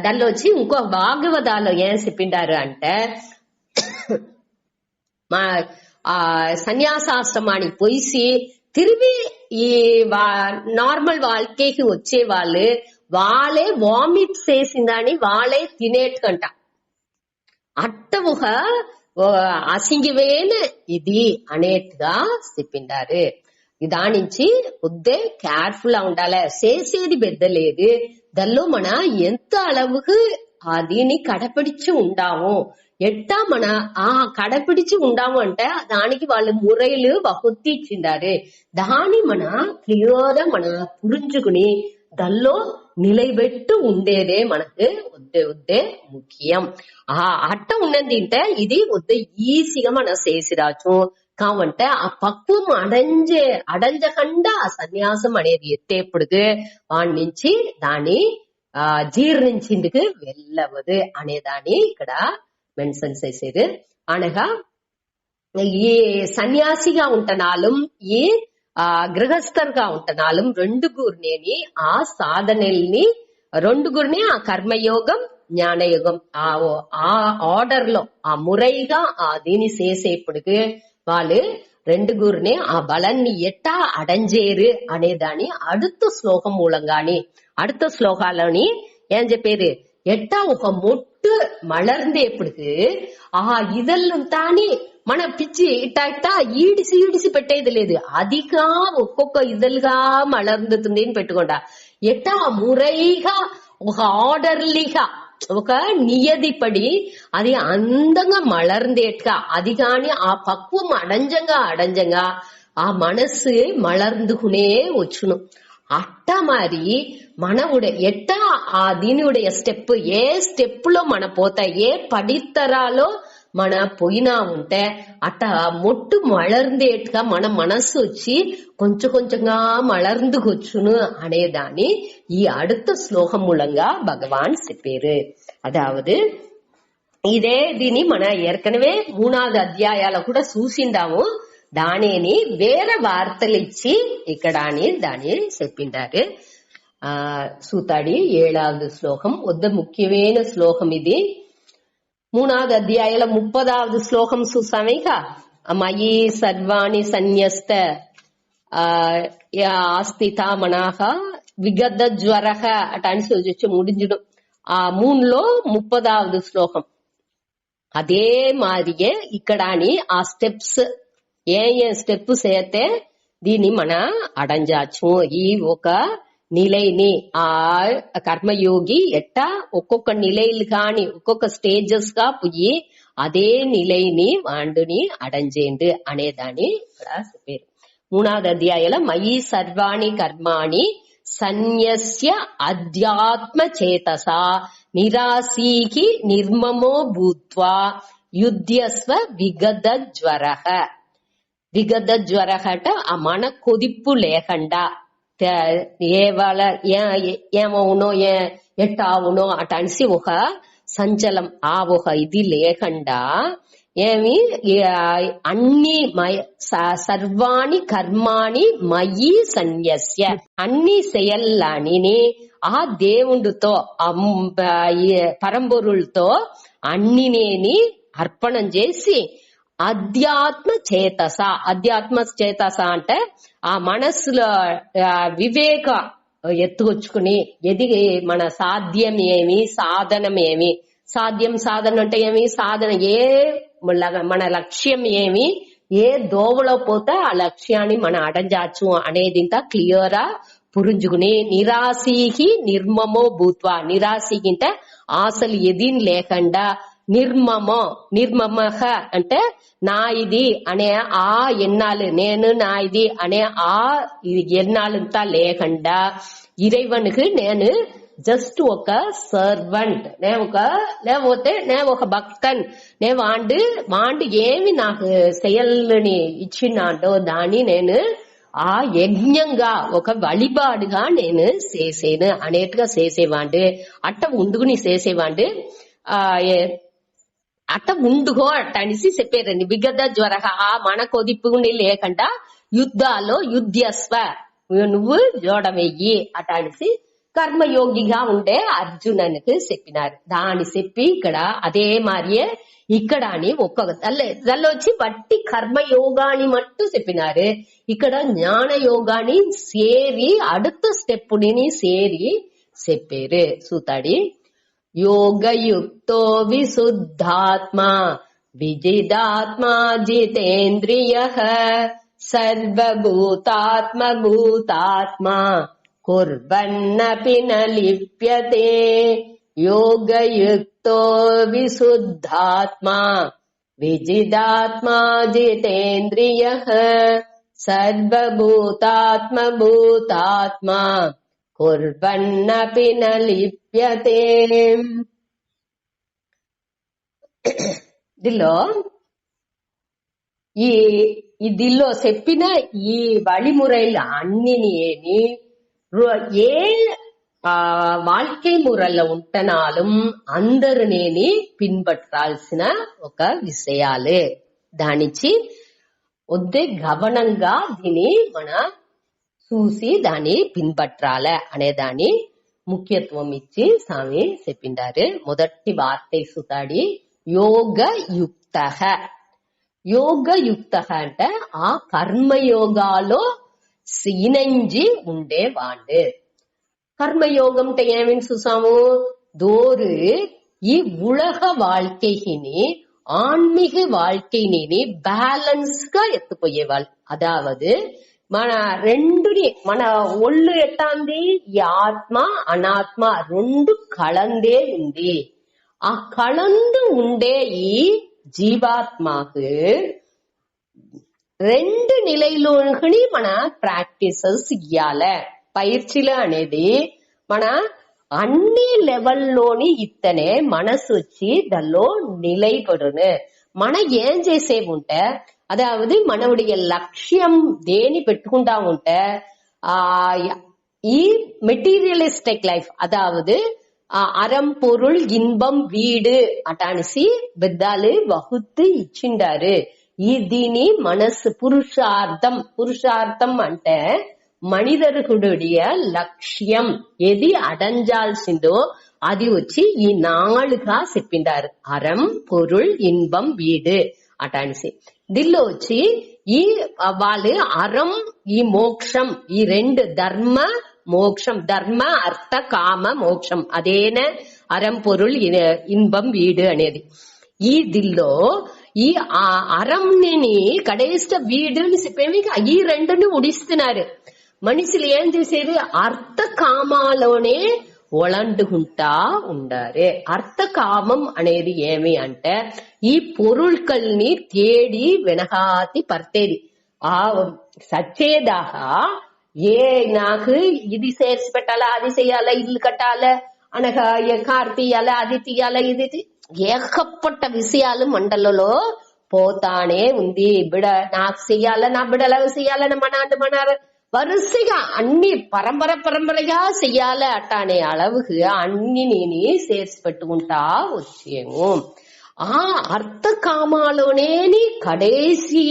[SPEAKER 1] దానిలో వచ్చి ఇంకో భాగవతాలు ఏం చెప్పిండారు అంటే మా సన్యాసాశ్రమానికి పోయి తిరిగి ఈ నార్మల్ వాళ్ళకి వచ్చే వాళ్ళే వామిట్ చేసిందని వాళ్ళే తినేట్టుకంట. అట్ట ఒక అసింగివేన ఇది అనేట్టుగా చెప్పిండారు. దానించి వద్దే కేర్ఫుల్ గా ఉండాలి. చేసేది పెద్దలేదు, దానిలో మన ఎంత అలవుకు దీన్ని కడపిడిచి ఉండాము. ఎట్టా మన కడపిడిచి ఉండాము అంటే దానికి వాళ్ళు మురైలు వహుత్తి ఇచ్చిండారు. దాన్ని మన క్లియర్ మన పురించుకుని దానిలో నిలబెట్టు ఉండేదే మనకు వద్దే ముఖ్యం. అట్ట ఉన్నది అంటే ఇది వద్ద ఈజీగా మనం చేసిరాచు. కావంటే ఆ పక్వం అడంజకుండా ఆ సన్యాసం అనేది ఎత్తేప్పుడుకు వాడి నుంచి దాన్ని జీర్ణించిందుకు వెళ్ళవదు అనేదాన్ని ఇక్కడ మెన్షన్ చేసేది. అనగా ఈ సన్యాసిగా ఉంటనాலும் ఈ గృహస్థర్గా ఉంటనాலும் రెండుగురిని ఆ సాధనల్ని రెండుగురిని ఆ కర్మయోగం జ్ఞానయోగం ఆ ఆర్డర్ లో ఆ మురైగా దీని చేసేప్పటికి వాళ్ళు రెండుగురిని ఆ బలాన్ని ఎట్టా అడంజేరు అనేదాన్ని அடுத்த శ్లోకం మూలంగాని அடுத்த శ్లోకాలని ఏం చెప్పేది ఎట్టా ఒక మొట్టు మలర్ందేప్పటికి ఇదల్లు తాని మన పిచ్చి ఇట్టా ఈడిసి పెట్టేది లేదు. అదిగా ఒక్కొక్క ఇదలుగా మలర్ందుతుంది అని పెట్టుకోండా. ఎట్టా మురైగా ఒక ఆర్డర్లీగా ఒక నియదిపడి అది అందంగా మలర్ందేట్గా అది కాని ఆ పక్వం అడంజంగా ఆ మనసు మలర్ந்துకునే వచ్చును. అట్ట మరి ఎట్టా దీనియుடைய స్టెప్ ఏ స్టెప్ లో మన పోతా ఏ పడితరాలో మన పోయినా ఉంటే అట్ట మొట్టు మలర్ందేట్గా మన మనసు వచ్చి కొంచెంగా మలర్ந்துకొచ్చును అనేదాన్ని ఈ அடுத்த శ్లోకం మూలంగా భగవాన్ చెప్పారు. అదావదు ఇదే దీని మన ఏర్కనవే 3வது అధ్యాయాల కూడా చూసిందాము. దానిని వేరే వార్తలు ఇచ్చి ఇక్కడ దాన్ని చెప్పిండారు. సూతాడి 7வது శ్లోకం వద్ద ముఖ్యమైన శ్లోకం ఇది. 3வது అధ్యాయాల 30வது శ్లోకం చూసామేక మయి సర్వాణి సన్యస్త ఆస్థిత మనాహ విగద జ్వరహ అటాని చూచి ముడించడం. ఆ 3లో 30வது శ్లోకం అదే మాదిరిగే ఇక్కడ ఆ స్టెప్స్ ఏ స్టెప్ చేస్తే దీన్ని మన అడంజాచు. ఈ ఒక నిలైని ఆ కర్మయోగి ఎట్టా ఒక్కొక్క నిలైలు కాని ఒక్కొక్క స్టేజెస్ గా పోయి అదే నిలైని వాండుని అడంజేండు అనేదాన్ని ఇక్కడ చెప్పారు. 3வது అధ్యాయాల మయి సర్వాణి కర్మాణి సన్యస్య అధ్యాత్మ చేతసా నిరాశీకి నిర్మమో భూత్వా యుధ్యస్వ విగద జ్వరః. విగద జ్వరః అంటే ఆ మన కొదిప్పు లేకుండా ఏమవునో ఎట్టావునో అటనిసి ఒక సంచలం ఒక ఇది లేకుండా ఏమి అన్ని సర్వాణి కర్మాణి మయి సన్యస్య అన్ని செயల్లాని ఆ దేవుడితో పరంపొరులతో అన్నినేని అర్పణం చేసి అధ్యాత్మ చేతస అంటే ఆ మనస్సులో వివేక ఎత్తుకొచ్చుకుని ఎదిగి మన సాధ్యం ఏమి సాధనం ఏమి సాధన అంటే ఏమి సాధన మన లక్ష్యం ఏమి ఏ దోవలో పోతే ఆ లక్ష్యాన్ని మన అడంజాచు అనేది ఇంత క్లియరా పురించుకుని నిరాశీకి నిర్మమో భూత్వా నిరాశికి ఆశలు ఎదిన్ లేకుండా నిర్మమః అంటే నా ఇది అనే ఆ ఎన్నాళ్ళు నేను నా ఇది అనే ఆ ఎన్నాళ్ళంతా లేకుండా ఇறைவனுக்கு నేను జస్ట్ ఒక సర్వెంట్ లేకపోతే నేను ఒక భక్తన్ నేను వాండు ఏమి నాకు செயల్ని ఇచ్చినాడో దాన్ని నేను ఆ యజ్ఞంగా ఒక వழிபாడుగా నేను చేసేను అనేట్టుగా చేసేవాండు. అట్ట ఉండుకుని చేసేవాండు. అట్ట ఉండుగో అట్ట అనేసి చెప్పారండి. విగత జ్వర ఆ మన కొదిప్పుని లేకుండా యుద్ధాలో యుద్ధస్వ నువ్వు జోడవెయ్యి అట్ట అనేసి కర్మయోగిగా ఉండే అర్జునునికి చెప్పినారు. దాన్ని చెప్పి ఇక్కడ అదే మారియే ఇక్కడ అని ఒక్కొక్క వచ్చి బట్టి కర్మయోగాని మట్టు చెప్పినారు. ఇక్కడ జ్ఞాన యోగాని సేరి அடுத்த స్టెప్పుని సేరి చెప్పారు. సూతాడి యోగయుక్తో విశుద్ధాత్మా విజిదాత్మా జితేంద్రియః సర్వభూతాత్మభూతాత్మా కుర్వన్నపి న లిప్యతే. యోగయుక్తో విశుద్ధాత్మా విజిదాత్మా జితేంద్రియః సర్వభూతాత్మభూతాత్మా కుర్వన్నపి న లిప్యతే. దీనిలో చెప్పిన ఈ వழிமுறைలు అన్నిని ఏమి ఏ வாழ்க்கை మురల్లో ఉంటనాலும் అందరినేని పిన్పట్టాల్సిన ఒక విషయాలు. దానిచి వద్దే గమనంగా దీని మన చూసి దాన్ని పిన్పట్టాల అనే దాని ముఖ్యత్వం ఇచ్చి స్వామి చెప్పిండారు. మొదటి వార్త సుతాడి యోగయుక్త. యోగయుక్త అంటే ఆ కర్మయోగాలో సీనంజి ఉండేవాడు. கர்மயோகம் ஏமின்னு சுசாமு தோறு உலக வாழ்க்கையினி ஆன்மீக வாழ்க்கையினி பேலன்ஸ்గా ఎత్తుపోయేవాళ్ళు. అదావదు మన రెండుని మన ఒళ్ళు ఎట్టాంది ఈ ఆత్మ అనాత్మ రెండు కలందే ఉంది. ఆ కలందు ఉండే ఈ జీవాత్మకు రెండు నిலைలోని మన ప్రాక్టీసెస్ ఇయ్యాల. పైర్చిలు అనేది మన అన్ని లెవెల్లోని ఇత్తనే మనసు వచ్చి దానిలో నిలైపడును. మనం ఏం చేసే ఉంటే అదావదు మనవుడియ లక్ష్యం దేని పెట్టుకుంటా ఉంటే ఈ మెటీరియలిస్టిక్ లైఫ్ అదావదు அறம் பொருள் இன்பம் வீடு அட்டானிசி பெத்தாலு வகுத்து ఇచ్చిండారు. దీని మనసు పురుషార్థం అంటే మనిదరుకుడుడియ లక్ష్యం ఏది అడంజాల్సిందో అది వచ్చి ఈ నాలుగా చెప్పిండారు. అరం పొరుள் ఇన్బం వీడు అటానిసి దీనిలో వచ్చి ఈ వాళ్ళు అరం ఈ మోక్షం ఈ రెండు ధర్మ మోక్షం ధర్మ అర్థ కామ మోక్షం అదేన అరం పొరుள் ఇన్బం వీడు అనేది. ఈ దిల్లో ఈ అరంని కడేస్ట వీడుని చెప్పేవి ఈ రెండుని ఉడిస్తున్నారు. మనుషులు ఏం చేసేది అర్థ కామాలోనే ఒళండుకుంటా ఉండారు. అర్థ కామం అనేది ఏమి అంటే ఈ పొరుள்కల్ని తేడి వెనకాతి పర్తేది. ఆ సచ్చేదాకా ఏ నాకు ఇది చేసి పెట్టాలా అది చెయ్యాలా ఇల్లు కట్టాలా అనగా కారు తీయాలా అది తీయాలా ఇది ఏకపట్ట విషయాలు మండలలో పోతానే ఉంది. నాకు చెయ్యాలా నా బిడలకు చెయ్యాలని మన వరుసగా అన్ని పరంపరగా చెయ్యాలి అట్ట అనే అళవుకు అన్ని నేను చేసి పెట్టుకుంటా వచ్చేము. ఆ అర్థ కామాలోనే కడేసి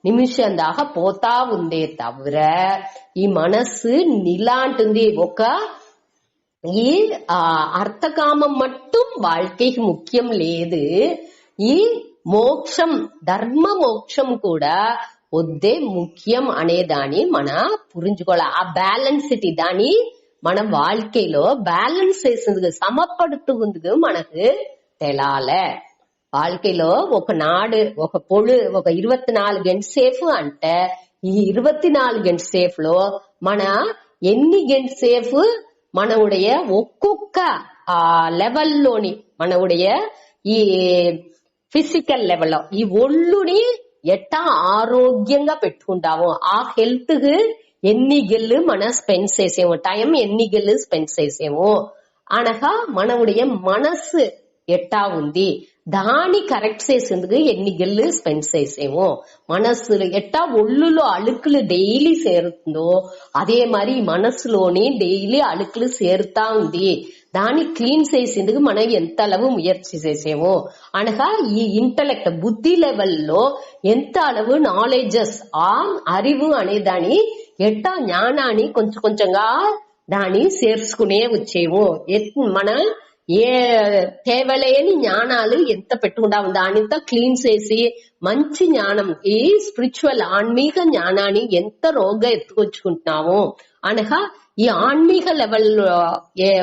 [SPEAKER 1] నిమిషం దాకా పోతా ఉందే తవిర ఈ మనస్సు నిలాంటుంది. ఒక ఈ అర్థకామం మట్టుం வாழ்க்கைకి ముఖ్యం లేదు. ఈ మోక్షం ధర్మ మోక్షం కూడా వద్దే ముఖ్యం అనేదాన్ని మన పురించుకోవాలి. ఆ బ్యాలెన్సిటీ దాని మన வாழ்க்கைలో బ్యాలెన్స్ చేసేందుకు సమపడుతుంది మనకు తెలాల. வாழ்க்கைలో ఒక నాడు ఒక పొడు ఒక 24 గంట సేపు అంటే ఈ 24 గంట సేఫ్ లో మన ఎన్ని గంట సేపు మనవుடைய ఒక్కొక్క లెవెల్లోని మనవుடைய ఈ ఫిజికల్ లెవెల్లో ఈ ఒళ్ళుని ఎట్టా ఆరోగ్యంగా పెట్టుకుంటామో ఆ హెల్త్ కు ఎన్ని గెల్లు మనం స్పెండ్ చేసేమో టైం ఎన్ని గెల్లు స్పెండ్ చేసేమో అనగా మనవుடைய మనసు ఎట్టా ఉంది దాని కరెక్ట్ చేసేందుకు ఎన్ని గెల్లు స్పెండ్ చేసేమో మనస్సులో ఎట్టా ఒళ్ళులో అழுக்குలు డైలీ చేరుతుందో అదే మరి మనస్సులోని డైలీ అழுக்குలు చేరుతా ఉంది దాన్ని క్లీన్ చేసేందుకు మనం ఎంత அளவு ముయற்சி చేసేమో అనగా ఈ ఇంటలెక్ట్ బుద్ధి లెవెల్లో ఎంత அளவு నాలెడ్జెస్ ఆ அறிவு అనే దాని ఎట్టా జ్ఞానాన్ని కొంచెం కొంచెంగా దాన్ని చేర్చుకునే వచ్చేమో మన ఏ తేవలేని జ్ఞానాలు ఎంత పెట్టుకుంటాం దానితో క్లీన్ చేసి మంచి జ్ఞానం ఈ స్పిరిచువల్ ఆన్మీక జ్ఞానాన్ని ఎంత రోగ్గా ఎత్తుకొచ్చుకుంటున్నామో అనగా ఈ ఆన్మీక లెవెల్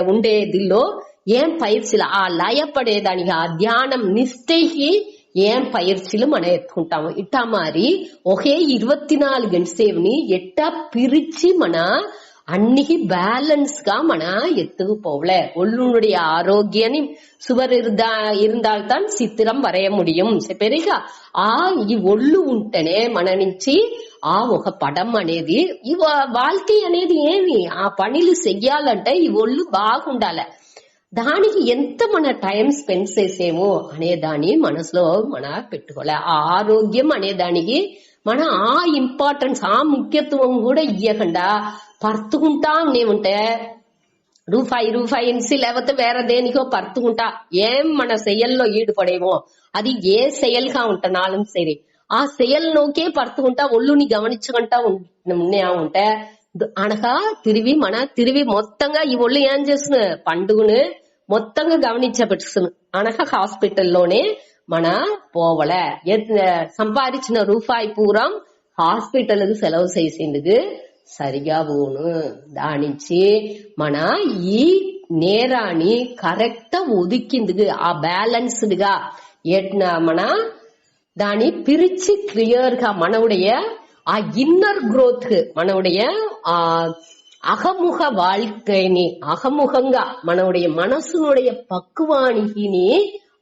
[SPEAKER 1] ఉండేదిలో ఏం పயிற்சிలు ఆ లయపడేదానికి ఆ ధ్యానం నిష్ఠకి ఏం పயிற்சிలు మనం ఎత్తుకుంటాము ఇట్టా మరి ఒకే 24 గంటల సేవని ఎట్టా పిరిచి మన அன்னைக்கு பேலன்ஸ்கா மன எத்துக்கு போகல ஒள்ளுடைய ஆரோக்கியம் சுவர் இருந்தால்தான் சித்திரம் வரைய முடியும் பெருகா ఈ ఒళ్ళు ఉంటేనే మన నుంచి ఆ ఒక పడం అనేది ఈ வாழ்க்கை అనేది ఏమి ఆ పనులు చెయ్యాలంటే ఈ ఒళ్ళు బాగుండాలి దానికి ఎంత మన టైం స్పెండ్ చేసేమో అనే దాన్ని మనసులో మన పెట్టుకోవాలి ఆ ఆరోగ్యం అనే దానికి మన ఆ ఇంపార్టెన్స్ ఆ ముఖ్యత్వం కూడా ఇయ్యకుండా పరుతుకుంటా ఉంటే రూపాయి ఇన్సి లేకపోతే వేరే దేనికో పరుతుకుంటా ఏం మన செயల్లో ఈడుపడేమో అది ఏ செயல்గా ఉంటున్నాலும் సరే ఆ செயல் నోకే పరుతుకుంటా ఒళ్ళుని గమనించుకుంటా ఉంటే అనగా తిరిగి మొత్తంగా ఈ ఒళ్ళు ఏం చేస్తుంది పండుగను మొత్తంగా గమనించబెట్టుస్తుంది అనగా హాస్పిటల్లోనే మన పోవల సంపాదించిన రూపాయి పూరం హాస్పిటల్కి సెలవు చేసేందుకు సరిగా పోను దానించి మన ఈ నేరాన్ని కరెక్ట్ ఒదికిందుకు ఆ బ్యాలెన్స్డ్ గా మన దాన్ని పిరిచి క్లియర్ గా మనவுடைய ఆ ఇన్నర్ గ్రోత్ మనவுடைய ఆ అహముఖ வாழ்க்கைని అహముఖంగా మనவுடைய మనసునుடைய పక్వానికి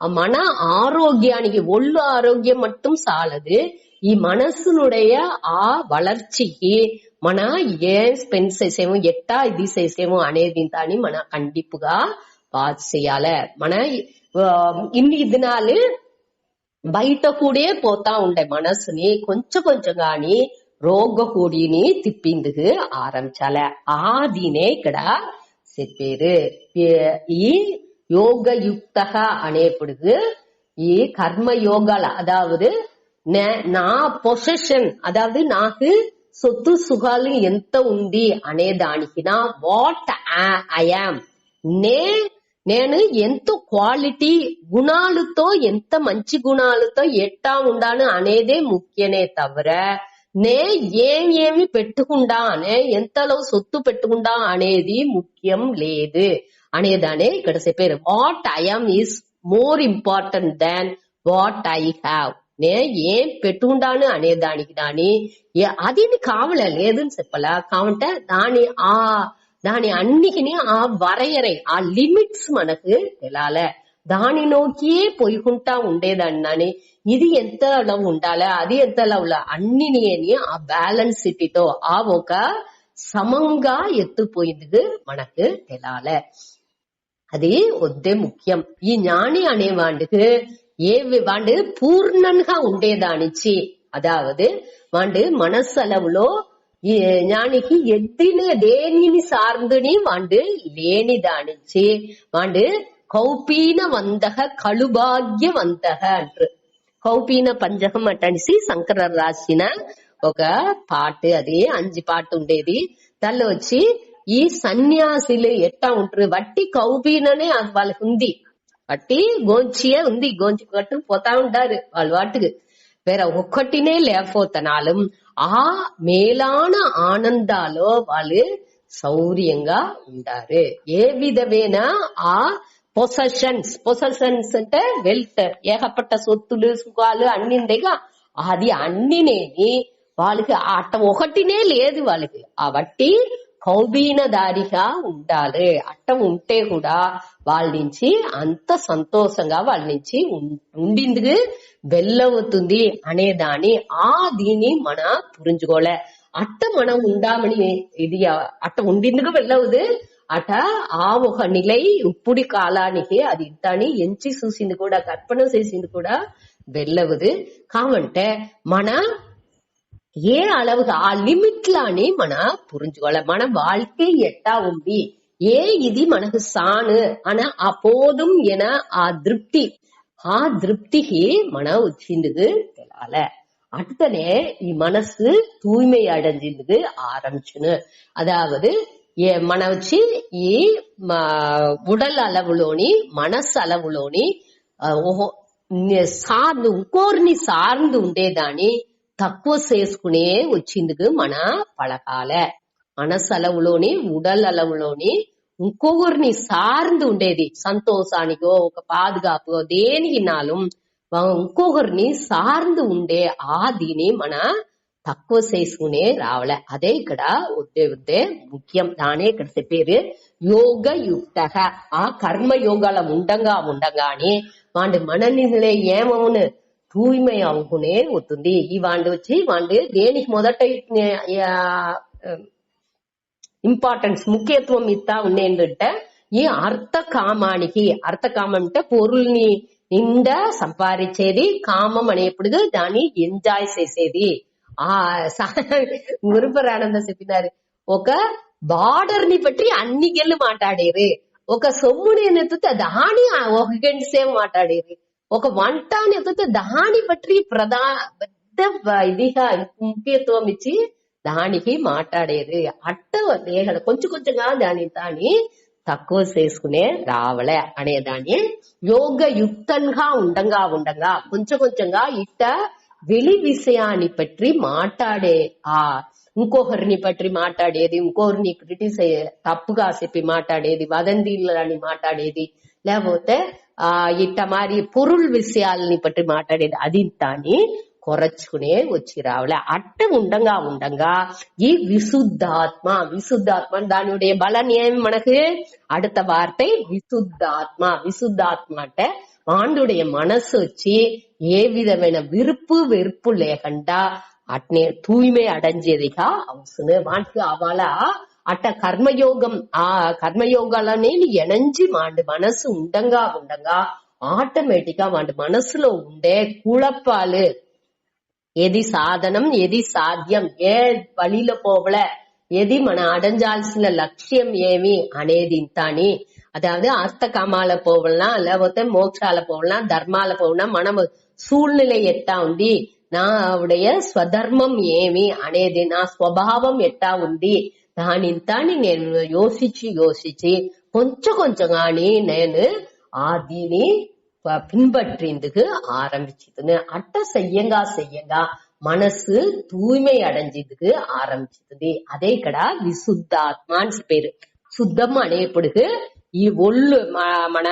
[SPEAKER 1] మన ఆరోగ్యానికి ఒళ్ళు ఆరోగ్యం மட்டும் సాలదు ఈ మనసునుடைய ఆ వளர்ச்சிకి మన ఏం స్పెండ్ చేసేమో ఎట్టా ఇది చేసేమో అనేది దాన్ని మన కండిపుగా వాచ్ చేయాలి మన ఇన్ని దినాలు బయట కూడే పోతా ఉండే మనసుని కొంచెం కొంచెం గాని రోగకూడిని తిప్పిందుకు ఆరంభించాలి ఆదినే ఇక్కడ చెప్పారు ఈ யோகயுக்தா అనేప్పుడు ఈ కర్మ యోగాల అదావదు నా పొసెషన్ అదావదు నాకు సొత్తు సుఖాలు ఎంత ఉంది అనే దానికి నా వాట్ ఐ యామ్ నేను ఎంత క్వాలిటీ గుణాలతో ఎంత మంచి గుణాలతో ఎట్టా ఉండాను అనేదే ముఖ్యనే తవర ఏమి పెట్టుకుంటా ఎంతలో సొత్తు పెట్టుకుంటా అనేది ముఖ్యం లేదు అనేదానే ఇక్కడ చెప్పారు what I'm is more important than what I have ఏం పెట్టుకుంటాను అనే దానికి అది కావలే లేదని చెప్పాలా కావంటే దాని అన్నిటిని ఆ వరయరై ఆ లిమిట్స్ మనకు తెలాలే దాని నోకియే పోయికుంటా ఉండేదాన్ని ఇది ఎంత ఉండాలి అది ఎంత అన్నిని ఆ బ్యాలెన్స్ సిటీతో ఆ ఒక సమంగా ఎత్తుపోయింది మనకు తెలాలే అది వద్దే ముఖ్యం ఈ ஞானி అనేవాడికి వాడు పూర్ణంగా ఉండేదానిచ్చి అదావదు వాడు మనస్సలవులో ఈ ஞானிக்கு దేనిని సార్దుని వాడు లేని దానిచ్చి వాడు కౌపీన వంతక కళుభాగ్యవంతక అంటారు కౌపీన పంచకం అటనిసి శంకరర్ రాసిన ఒక పాట అది 5 పాట ఉండేది దానిలో వచ్చి ఈ సన్యాసులు ఎట్టా ఉంటారు వట్టి కౌపీననే వాళ్ళకి ఉంది వట్టి గోంచియే ఉంది గోంచి కట్టు పోతా ఉంటారు వాళ్ళ వాటికి వేరే ఒక్కటినే లేకపోతనాலும் ఆ మేలాన ఆనందాలో వాళ్ళు సౌర్యంగా ఉంటారు ఏ విధమైన ఆ పొసెషన్స్ అంటే వెల్త్ ఏకపట్ట సొత్తులు సుఖాలు అన్ని ఉండేగా అది అన్నినేని వాళ్ళకి అట్ట ఒకటినే లేదు వాళ్ళకి ఆ వట్టి కౌబీనదారిగా ఉండాలి అట్ట ఉంటే కూడా వాళ్ళ నుంచి అంత సంతోషంగా వాళ్ళ నుంచి ఉండిందుకు వెళ్ళవుతుంది అనే దాని దీన్ని మన పురించుకోలే అట్ట మనం ఉండామని ఇది అట్ట ఉండిందుకు వెళ్ళవుదు అట ఆ ఒక నిలై ఇప్పుడు కాలానికి అది ఇట్టాని ఎంచి చూసింది కూడా కற்பన చేసింది కూడా వెళ్ళవదు కావంటే మన ఏ அளவுக்கு ఆ லிமிட்லானே మన புரிஞ்சுக்கொள்ள మన வாழ்க்கை ఎట్టా ఉంది ఏ ఇది మనకు సాను అన ఆ పోదుం ఎన ఆ திருப்திக்கு మన వచ్చింది తెలాల அடுத்தனே மனசு தூய்மை அடைஞ்சிருக்கு ஆரம்பிச்சுன்னு அதாவது మన వచ్చి ఈ ఉడల్ அளவுలోని మనస్సు அளவுలోని సార్ந்து ఇంకోరిని సార్ந்து ఉండేదాన్ని తక్కువ చేసుకునే వచ్చిందుకు మన పళకాల మనస్సు అలవులోని ఉడల్ అలవులోని ఇంకొకరిని సార్ந்து ఉండేది సంతోషానికో ఒక పాదుగాపుకో దేనికినాலும் ఇంకొకరిని సార్ந்து ఉండే ఆ దీని మన తక్కువ చేసుకునే రావలే అదే ఇక్కడ ఉద్దే ముఖ్యం దానే ఇక్కడ చెప్పేది యోగ యుక్త ఆ కర్మ యోగాల ఉండంగానే వాడి మననిలే ఏమవును தூய்மை ஆகுனே ஒத்துంది ఈ వాండు వచ్చి వాండు దేనికి మొదట ఇంపార్టెన్స్ ముఖ్యత్వం ఇస్తా ఉండేందంటే ఈ అర్థ కామానికి అర్థ కామం అంటే పొరుల్ని నిండా సంపాదించేది కామం అనేప్పుడు దాన్ని ఎంజాయ్ చేసేది ఆ మురుపరానంద చెప్పినారు ఒక బార్డర్ ని బట్టి అన్ని గెల్లు మాట్లాడేరు ఒక సొమ్ముని ఎత్తుతే దాని ఒక గంట సేపు మాట్లాడేరు ఒక వంట అని ఎత్తుతే దాని బట్టి పెద్ద ఇదిగా ముఖ్యత్వం ఇచ్చి దానికి మాట్లాడేది అట్ట కొంచెం కొంచెంగా దాన్ని తక్కువ చేసుకునే రావలే అనేదాన్ని యోగ యుక్తంగా ఉండంగా కొంచెం కొంచెంగా ఇట్ట వెలి విషయాన్ని పట్టి మాట్లాడే ఆ ఇంకొకరిని పట్టి మాట్లాడేది ఇంకొకరిని క్రిటిసైజ్ తప్పుగా చెప్పి మాట్లాడేది వదంతిలని మాట్లాడేది లేకపోతే ఇట్ట మరి పొరుల్ విషయాలని పట్టి మాట్లాడేది అది తాని குறைச்சுக்குனே వచ్చి రావలే అట్ట ఉండంగా ఈ விசுத்தாத்மா దానిடைய பலன் ఏం మనకు அடுத்த வார்த்தை விசுத்தாத்மா అంటే వాండుடைய మనసు వచ్చి ఏ విధమైన విరుపు వెరుపు లేకుండా అట్నే తూய்மை అடைஞ்சేదిగా అవసరం వాటికి అవాల అట్ట కర్మయోగం ఆ కర్మయోగాలనే ఎనంచి వాడి మనసు ఉండంగా ఆటోమేటిక్ గా వాడి మనసులో ఉండే కుழப்பாలు ఏది సాధనం ఏది సాధ్యం ఏ వழிలో పోవల ఏది మన అడంజాల్సిన లక్ష్యం ఏమి అనేది ఇంతాని అதாவது అర్థ కామాల పోవలనా లేకపోతే మోక్షాల పోవలనా ధర్మాల పోవలనా మనం సూழ்நிலை ఎట్టా ఉంది నావుடைய స్వధర్మం ఏమి అనేది నా స్వభావం ఎట్టా ఉంది దానింతాని నేను యోசிச்சு కొంచెం కొంచెంగాని నేను ఆ దీని பின்பற்றிந்துக்கு ஆரம்பிச்சதுன்னு அட்ட செய்யங்கா మనసు தூய்மை அடைஞ்சதுக்கு ஆரம்பிச்சது అదే ఇక్కడ విశుద్ధాత్మ అని పేరు శుద్ధం అనేప్పుడు ఈ ఒళ్ళు మన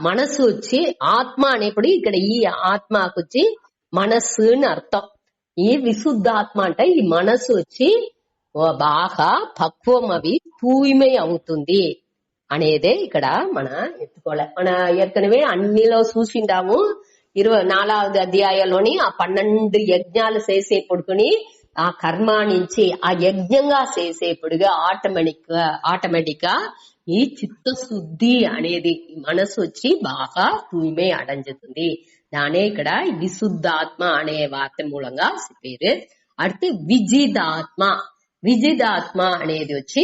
[SPEAKER 1] మనసు వచ్చి ఆత్మ అనేప్పుడు ఇక్కడ ఈ ఆత్మకు వచ్చి మనస్సుని అర్థం ఈ విశుద్ధాత్మ అంటే ఈ మనసు వచ్చి బాగా పక్వం అవి తూய்மை అవుతుంది అనేదే ఇక్కడ మన ఎత్తుకోలే మన ఏற்கனவே అన్నిలో చూసిండాము 24వ అధ్యాయంలోని ఆ 12 యజ్ఞాలు చేసేపుడుకుని ఆ కర్మ నుంచి ఆ యజ్ఞంగా చేసేపుడుగా ఆటోమేటిక్ గా ఈ చిత్తశుద్ధి అనేది మనసు వచ్చి బాగా తూய்மை అடைஞ்சுతుంది దానే ఇక్కడ విశుద్ధాత్మ అనే వార్త మూలంగా చెప్పారు அடுத்து విజిదాత్మ అనేది వచ్చి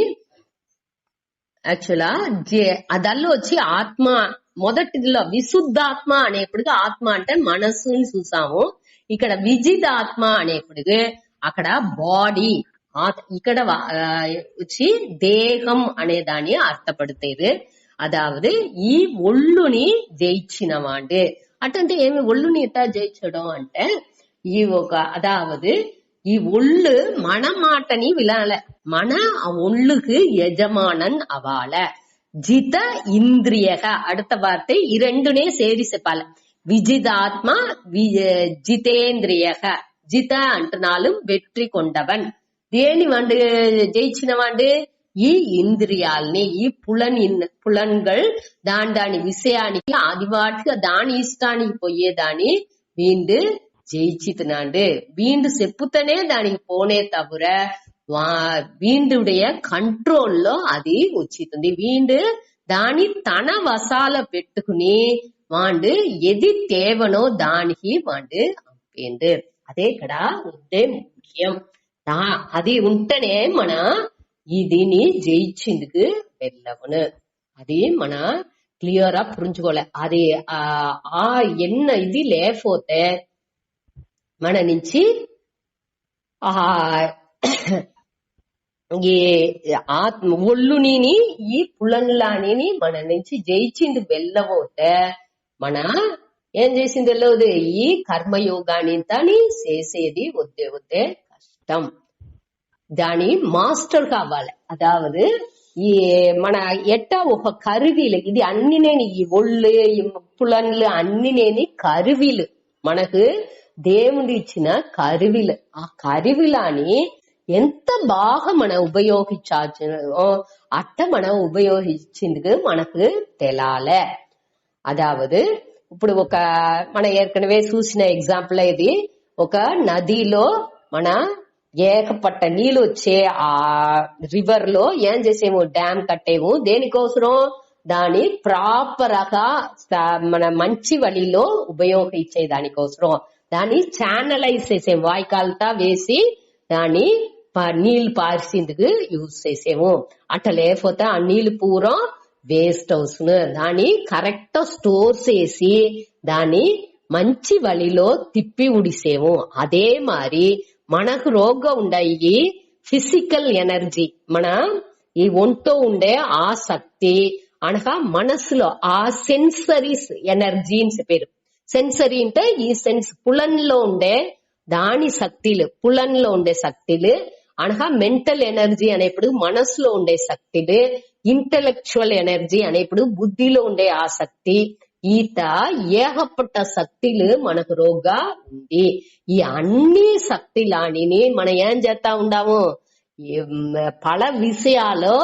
[SPEAKER 1] యాక్చువల్గా అదల్లో వచ్చి ఆత్మ మొదటిలో విశుద్ధాత్మ అనేప్పుడు ఆత్మ అంటే మనస్సుని చూసాము ఇక్కడ విజిదాత్మ అనేప్పుడు అక్కడ బాడీ ఇక్కడ వచ్చి దేహం అనే దాన్ని అర్థపడుతుంది అదావదు ఈ ఒళ్ళుని జయించినవాడు అటంటే ఏమి ఒళ్ళుని ఎట్టా జయించడం అంటే ఈ ఒక అదావదు ఈ ఒళ్ళు మన మాటని వినాల మన ఒళ్ళుకు యజమానన్ అవాల జిత ఇంద్రియక அடுத்த வார்த்தை இரண்டுனே சேரி చెప్పాలి విజిదాత్మ జితేంద్రియక జిత అంటున్నాலும் వెట్రి కొండవన్ దేని వాడు జయించిన వాడు ఈ ఇంద్రియాల్ని ఈ పులన్கள் దాని విషయానికి ఆదివాటిగా దాని ఇష్టానికి పోయేదాన్ని వీండు జయించితున్నాడు వీండు చెప్పుతనే దానికి పోనే తవిర వీండుடைய కంట్రోల్లో అది వచ్చింది. వీండు దాని తన వసాల పెట్టుకుని వాండు ఎది తేవనో దానికి వాండు అంపేండు. అదే ఇక్కడ ఉంటే ముఖ్యం. అది ఉంటేనే మన దీన్ని జయించిందుకు వెళ్ళవను. అది మన క్లియరా పురించుకోలే. అది ఎన్న ఇది లేకపోతే మన నుంచి ఈ ఒళ్ళుని ఈ పులంలాని మన నుంచి జయించింది వెళ్ళబోతే మన ఏం చేసింది వెళ్ళవద్దు. ఈ కర్మయోగాన్ని తని చేసేది వద్దే కష్టం. దాని మాస్టర్ కావాలి. అదావదు ఈ మన ఎట్ట ఒక కరువీలు ఇది అన్ని నేను ఈ ఒళ్ళు ఈ పులన్లు అన్ని నేను కరువీలు మనకు దేవుడు ఇచ్చిన కరువీలు. ఆ కరువిలాని ఎంత బాగా మనం ఉపయోగించాల్సిన అట్ట మనం ఉపయోగించింది మనకు తెలాలే. అదావదు ఇప్పుడు ఒక మన ఏற்கனவே చూసిన ఎగ్జాంపుల్ ఇది. ఒక నదిలో మన ఏకపట్ట నీళ్ళు వచ్చే ఆ రివర్ లో ఏం చేసేము, డ్యామ్ కట్టేము. దేనికోసరం? దాని ప్రాపర్ గా మన మంచి వழிలో ఉపయోగించే దానికోసరం దాన్ని ఛానలైజ్ చేసేము. వాయికాలతా వేసి దాన్ని నీళ్లు పారిసేందుకు యూజ్ చేసేము. అట్ట లేకపోతే ఆ నీళ్లు పూరం వేస్ట్ అవుతుంది. దాన్ని కరెక్ట్ స్టోర్ చేసి దాన్ని మంచి వழிలో తిప్పి ఉడిసేము. అదే మరి మనకు రోగం ఉండే ఫిజికల్ ఎనర్జీ మన ఈ ఒంట్లో ఉండే ఆ శక్తి అనగా మనసులో ఆ సెన్సరీస్ ఎనర్జీ అని పేరు. సెన్సరీ అంటే ఈ సెన్స్ పులన్లో ఉండే దాని శక్తులు, పులన్లో ఉండే శక్తులు అనగా మెంటల్ ఎనర్జీ అనేప్పుడు మనసులో ఉండే శక్తులు, ఇంటలెక్చువల్ ఎనర్జీ అనేప్పుడు బుద్ధిలో ఉండే ఆ శక్తి. ఈత ఏకపట్ట శక్తులు మనకు రోగ్గా ఉంది. ఈ అన్ని శక్తులాని మనం ఏం చేస్తా ఉండాము, పల విషయాలు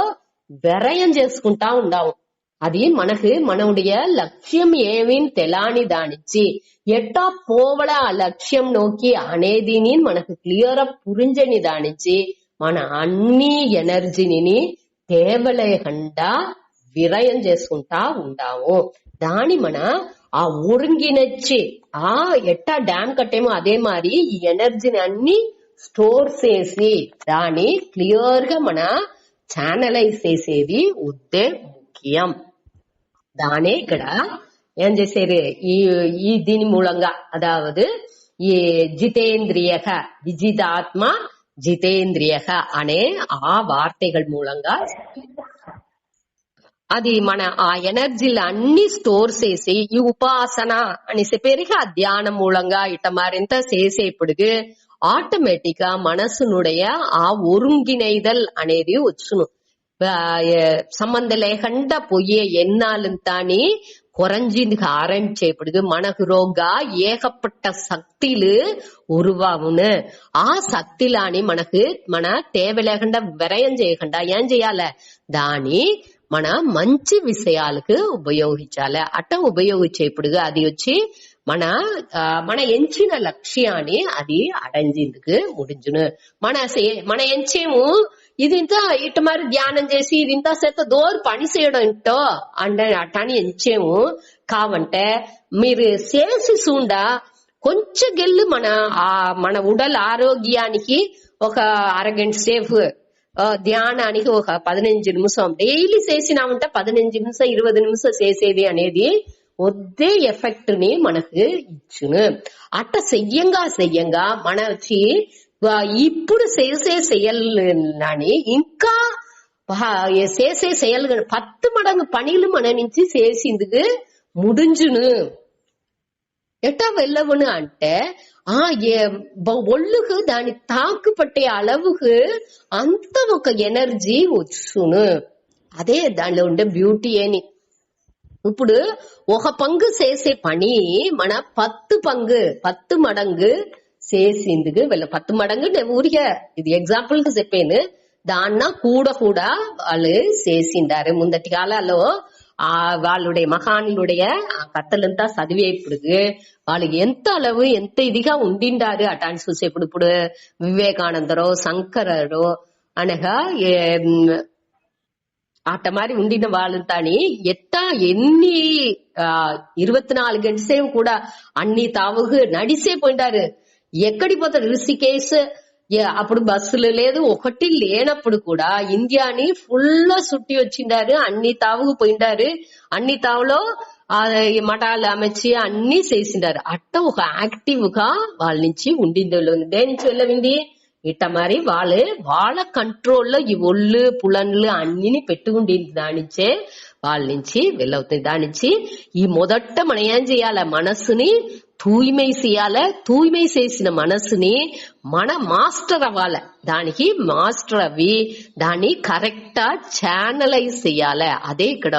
[SPEAKER 1] వ్యయం చేసుకుంటా ఉండాము. అది మనకు మనవుடைய లక్ష్యం ఏమని తెలాని దానిచ్చి ఎట్టా పోవడ ఆ లక్ష్యం నోకి అనేది మనకు క్లియర్ పురించని దానిచ్చి మన అన్ని ఎనర్జీని తేవలేకుండా విరయం చేసుకుంటా ఉండాము. దాని మన ఆ ఒరుంగినచ్చి ఆ ఎట్టా డ్యామ్ కట్టేమో అదే మరి ఈ ఎనర్జీని అన్ని స్టోర్ చేసి దాన్ని క్లియర్ గా మన ఛానలైజ్ చేసేది ఉద్దే ముఖ్యం. దానే ఇక్కడ ఏం చేసేది ఈ దీని మూలంగా అదావదు ఈ జితేంద్రియక విజితాత్మ జితేంద్రియక అనే ఆ వార్తகள் మూలంగా అది మన ఆ ఎనర్జీలు అన్ని స్టోర్ చేసి ఈ ఉపాసన అనేసి పేరుగా ధ్యానం మూలంగా ఇట మరింత చేసేప్పుడు ఆటోమేటిక్ గా మనసునుடைய ఆ ఒరుంగినైదల్ అనేది వచ్చును. సంబంధం లేకుండా పోయే ఎన్నాళ్ళంతాని குறைஞ்சின்னு ஆரம்பிச்சேப்படுது మనకు రోగ్గా ఏకపట్ట శక్తులు ఉరువావును. ఆ శక్తులాని మనకు మన తేవ లేకుండా వ్యయం చేయకుండా ఏం చేయాలి, దాని మన మంచి విషయాలకు ఉపయోగించాలి. అట్ట ఉపయోగించేప్పుడు అది వచ్చి మన ఎంచిన లక్ష్యాన్ని అది అడంజిందుకు ముడించును. మన ఎంచేము ఇది ఇంత ఇటు మరి ధ్యానం చేసి ఇది ఇంత సేత దోరు పని చేయడం ఇంటో అంటే అట్టని ఎంచేము కావంటే మీరు చేసి చూడ కొంచెం గెల్లు మన ఉడల్ ఆరోగ్యానికి ఒక అరగంట సేపు ధ్యానానికి ఒక 15 నిమిషం డైలీ చేసినామంటే 15 నిమిషం 20 నిమిషం చేసేది అనేది ఒద్దే ఎఫెక్ట్ ని మనకు ఇచ్చును. అట్ట చెయ్యంగా మన వచ్చి ఇప్పుడు చేసే செயல்ని ఇంకా చేసే செயல் 10 మடங்கு పనులు మన నుంచి చేసిందుకు ముడించును. ఎట్టా వెళ్ళవును అంటే ఒళ్ళుకు దాని తాకు పట్టే అలవుకు అంత ఒక ఎనర్జీ వచ్చును. అదే దానిలో ఉండే బ్యూటీ అని. ఇప్పుడు ఒక పంగు చేసే పని మన 10 మడంగు చేసిందుకు 10 మడంగు ఊరికే ఇది ఎగ్జాంపుల్ కి చెప్పాను. దాన్న కూడా వాళ్ళు చేసిండారు. ముందటి కాలాల్లో వాళ్ళుடைய మహానులుடைய కథలంతా చదివేప్పుడు వాళ్ళు ఎంత అలవు ఎంత ఇదిగా ఉండిండారు అటాన్ని చూసేప్పుడు. ఇప్పుడు వివేకానందరో శంకరరో అనగా అట్ట మరి ఉండిన వాళ్ళు తాని ఎన్ని 24 గంటల సేపు కూడా అన్ని తావుకు నడిసే పోయింటారు. ఎక్కడికి పోతారు? రిషికేశ్ అప్పుడు బస్సులు లేదు, ఒకటి లేనప్పుడు కూడా ఇండియాని ఫుల్ సుట్టి వచ్చిండారు. అన్ని తావుకు పోయిండారు. అన్ని తావులో మఠాలు అమర్చి అన్ని చేసిండారు. అట్ట ఒక యాక్టివ్ గా వాళ్ళ నుంచి ఉండింది. దేని నుంచి వెళ్ళవింది ఇట్ట మరి వాళ్ళ కంట్రోల్లో ఈ ఒళ్ళు పులన్లు అన్ని పెట్టుకుండింది. దానించే వాళ్ళ నుంచి వెళ్ళవుతుంది. దాని నుంచి ఈ మొదట మనం ఏం చేయాలి? మనస్సుని తూய்மை చేయాలి. తూய்மை చేసిన మనస్సుని మన మాస్టర్ అవ్వాలి. దానికి మాస్టర్ అవి దాన్ని కరెక్ట్ ఛానలైజ్ చేయాలి. అదే ఇక్కడ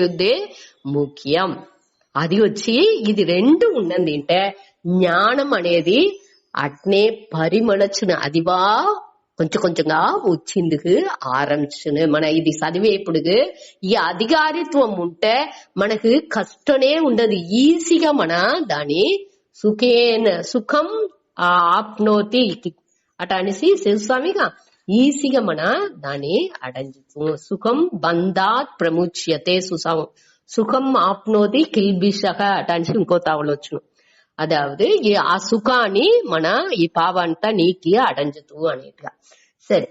[SPEAKER 1] ఉద్దే ముఖ్యం. అది వచ్చి ఇది రెండు ఉన్నది అంటే జ్ఞానం అనేది అట్నే పరిమళచును. అదివా కొంచెం కొంచెంగా వచ్చిందుకు ఆరంభించును. మన ఇది చదివేప్పుడు ఈ అధికారిత్వం ఉంటే మనకు కష్టమే ఉండదు. ఈజీగా మన దాని సుఖం ఆప్నోతి అట అనేసి శివస్వామిగా ఈజీగా మన దాన్ని అడంజు. సుఖం బంధాత్ ప్రముచ్యతే సుఖం ఆప్నోతి కిల్బిషక అట అనేసి ఇంకో తావలొచ్చును. అదావదు ఆ సుఖాన్ని మన ఈ పావంతా నీకి అడంజుతూ అనేట్టుగా. సరే,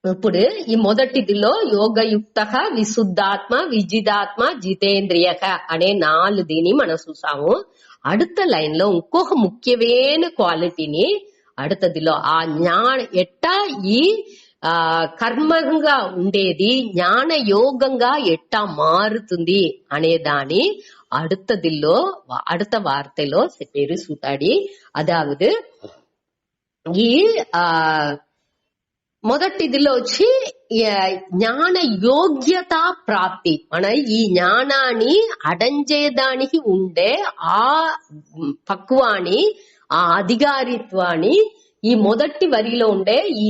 [SPEAKER 1] ఇప్పుడు ఈ మొదటిదిలో యోగయుక్త, విశుద్ధాత్మ, విజిదాత్మ, జితేంద్రియక అనే 4 దీన్ని మనం చూసాము. அடுத்த లైన్ లో ఇంకొక ముఖ్యమైన క్వాలిటీని அடுத்தదిలో ఆ జ్ఞాన ఎట్టా ఈ కర్మంగా ఉండేది జ్ఞాన యోగంగా ఎట్టా మారుతుంది అనే దాని அடுத்த வார்த்தையிலோ பேரு சூத்தாடி. అదావదు ఈ మొదటిదిలో వచ్చి జ్ఞాన యోగ్యత ప్రాప్తి. మన ఈ జ్ఞానాన్ని అడంజేదానికి ఉండే ఆ పక్వాన్ని ఆ అధికారిత్వాన్ని ఈ మొదటి వరిలో ఉండే ఈ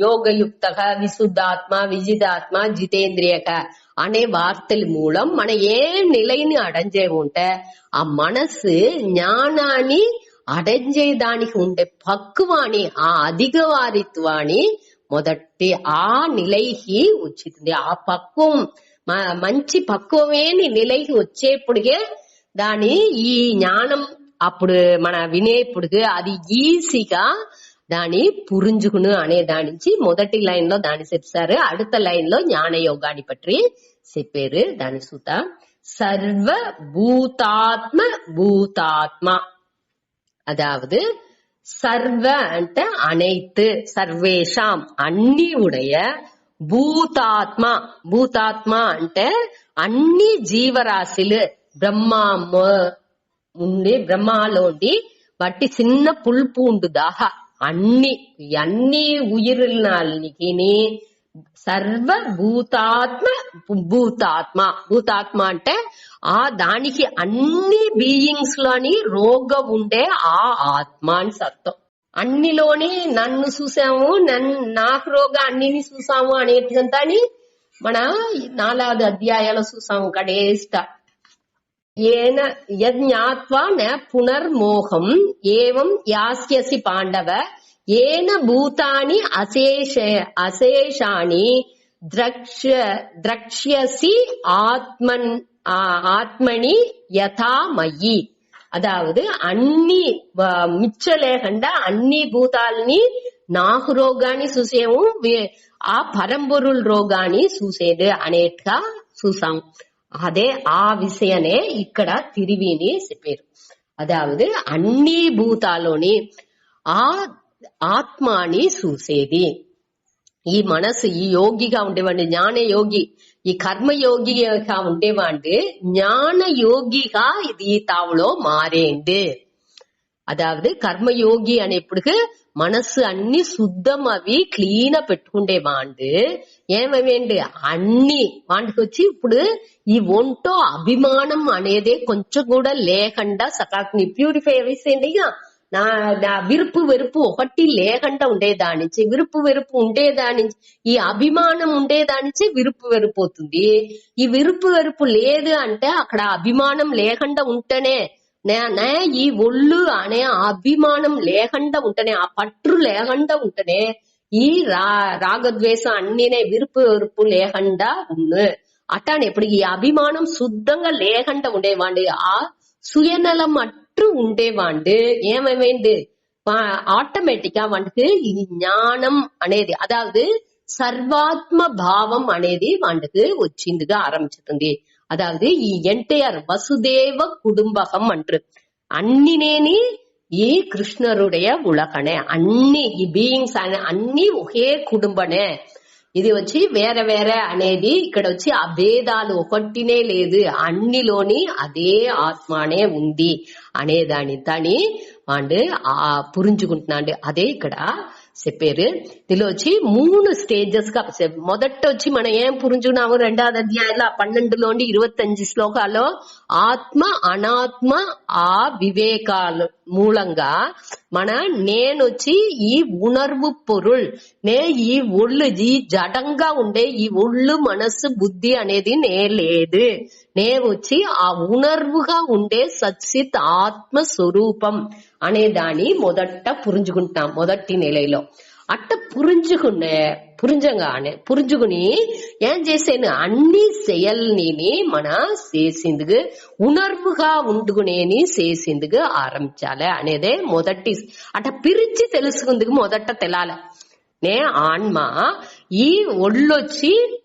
[SPEAKER 1] యోగయుక్త, విశుద్ధాత్మ, విజిదాత్మ, జితేంద్రియక అనే వార్తల మూలం మన ఏ నిலைని అడంజే ఉంటే ఆ మనసు జ్ఞానాన్ని అడంజేదానికి ఉండే పక్వాన్ని ఆ అధికారిత్వాన్ని మొదటి ఆ నిலைకి వచ్చింది. ఆ పక్వం మంచి పక్వమేని నిலைకి వచ్చేప్పుడుగే దాని ఈ జ్ఞానం అప్పుడు మన వినేప్పుడు అది ఈజీగా దాని పురింజుకును అనే దాని నుంచి మొదటి లైన్ లో దాన్ని చెప్పారు. அடுத்த లైన్ లో జ్ఞాన యోగాన్ని పற்றி చెప్పారు. దాని సూత సర్వ భూతాత్మ அதாவது சர்வ అంటే அனைத்து, சர்வேஷாம் అన్ని ఉడయ, భూతాత్మ అంటే అన్ని జీవరాశులు బ్రహ్మాలోండి బట్టి చిన్న పుల్పు ఉండు దాహ అన్ని ఉయిరులకి సర్వ భూతాత్మ అంటే ఆ దానికి అన్ని బీయింగ్స్ లోని రోగం ఉండే ఆ ఆత్మ అని అర్థం. అన్నిలోని నన్ను చూసాము, నాకు రోగం అన్నిని చూసాము అనేటంతా మన 4వ అధ్యాయాలు చూసాము. కడేష్ట యజ్ఞాత్వా న పునర్మోహం ఏవం యాస్యసి పాండవ ఏన భూతాని అశేషాని ద్రక్ష్యసి ఆత్మని యథామయి. అదావదు అన్ని మిచ్చలేకుండా అన్ని భూతాలని నాకు రోగాన్ని చూసేము, ఆ పరంపొరుల రోగాన్ని చూసేది అనేట్టుగా చూసాం. అదే ఆ విషయనే ఇక్కడ తిరివిని చెప్పారు. అదావదు అన్ని భూతాలోని ఆ ఆత్మని చూసేది. ఈ మనసు ఈ యోగిగా ఉండేవాడి జ్ఞాన యోగి, ఈ కర్మయోగిగా ఉండేవాడి జ్ఞాన యోగిగా ఇది తావులో మారేండు. అదావదు కర్మయోగి అనేప్పుడు మనస్సు అన్ని శుద్ధం అవి క్లీన్ పెట్టుకుండేవాండు. ఏమేంటి అన్ని వాటికి వచ్చి ఇప్పుడు ఈ ఒంటో అభిమానం అనేది కొంచెం కూడా లేకుండా సకాలని ప్యూరిఫై అవేసేయండి. నా విరుపు వెరుపు ఒకటి లేకుండా ఉండేదానించి విరుపు వెరుపు ఉండేదానించి ఈ అభిమానం ఉండేదానించి విరుపు వెరుపోతుంది. ఈ విరుపు వెరుపు లేదు అంటే అక్కడ అభిమానం లేకుండా ఉంటేనే ఈ ఒళ్ళు అనే అభిమానం లేకుండా ఉంటేనే, ఆ పట్టు లేకుండా ఉంటేనే ఈ రాగద్వేషం అన్నినే విరుపు వెరుపు లేకుండా ఉన్ను అట్టానే ఇప్పుడు ఈ అభిమానం శుద్ధంగా లేకుండా ఉండేవాండి ఆ సుయనలం అట్టు ఉండేవాండు ఏమైంది ఆటోమేటిక్ గా వానికి ఇది జ్ఞానం అనేది అదావదు సర్వాత్మ భావం అనేది వానికి వచ్చిందిగా ఆరంభిస్తుంది అదావదు ఈ ఎన్టీఆర్ వసుదేవ కుటుంబకం అంటారు అన్నినేని ఈ కృష్ణరుடைய ఉలకనే అన్ని ఈ బీయింగ్స్ అన్ని ఒకే కుటుంబనే ఇది వచ్చి వేరే వేరే అనేది ఇక్కడ వచ్చి ఆ భేదాలు ఒకటినే లేదు అన్నిలోని అదే ఆత్మనే ఉంది అనేదాని దాని వాడు పురించుకుంటున్నాడు అదే ఇక్కడ చెప్పారు దీనిలో వచ్చి 3 స్టేజెస్ గా మొదట వచ్చి మనం ఏం పురించుకున్నాము 2వ అధ్యాయంలో 12 25 శ్లోకాల్లో ఆత్మ అనాత్మ ఆ వివేకాలు మూలంగా మన నేనొచ్చి ఈ ఉణర్వు పొరుల్ నే ఈ ఒళ్ళు ఈ జడంగా ఉండే ఈ ఒళ్ళు మనస్సు బుద్ధి అనేది నే లేదు నే వచ్చి ఆ ఉణర్వుగా ఉండే సచ్చిత్ ఆత్మ స్వరూపం అనే దాన్ని మొదట పురించుకుంటాం మొదటి నెలలో అట్ట పురింజుకుని ఏం చేసాను అన్ని செயல்ని మన చేసిందుకు ఉణర్వుగా ఉండుకునేని చేసిందుకు ఆరంభించాలి అనేదే మొదటి అట్ట పిరిచి తెలుసుకుందుకు మొదట తెలాలి నే ఆన్మ ఈ ఒళ్ళొచ్చి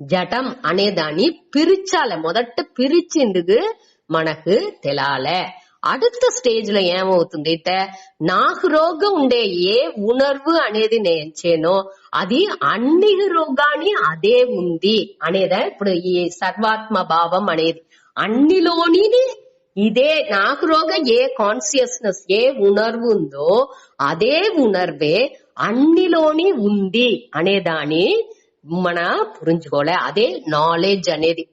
[SPEAKER 1] జటం అనేదాన్ని పిరిచాలి మొదట పిరిచిందుకు మనకు తెలాలే அடுத்த స్టేజ్ లో ఏమవుతుంది అంటే నాకు రోగం ఉండే ఏ ఉణర్వు అనేది నేను చేయనో అది అన్ని రోగాన్ని అదే ఉంది అనేదా ఇప్పుడు ఈ సర్వాత్మ భావం అనేది అన్నిలోని ఇదే నాకు రోగం ఏ కాన్షియస్నెస్ ఏ ఉణర్వు ఉందో అదే ఉణర్వే అన్నిలోని ఉంది అనేదాన్ని మన పురించుకోలే అదే నాలెడ్జ్ అనేది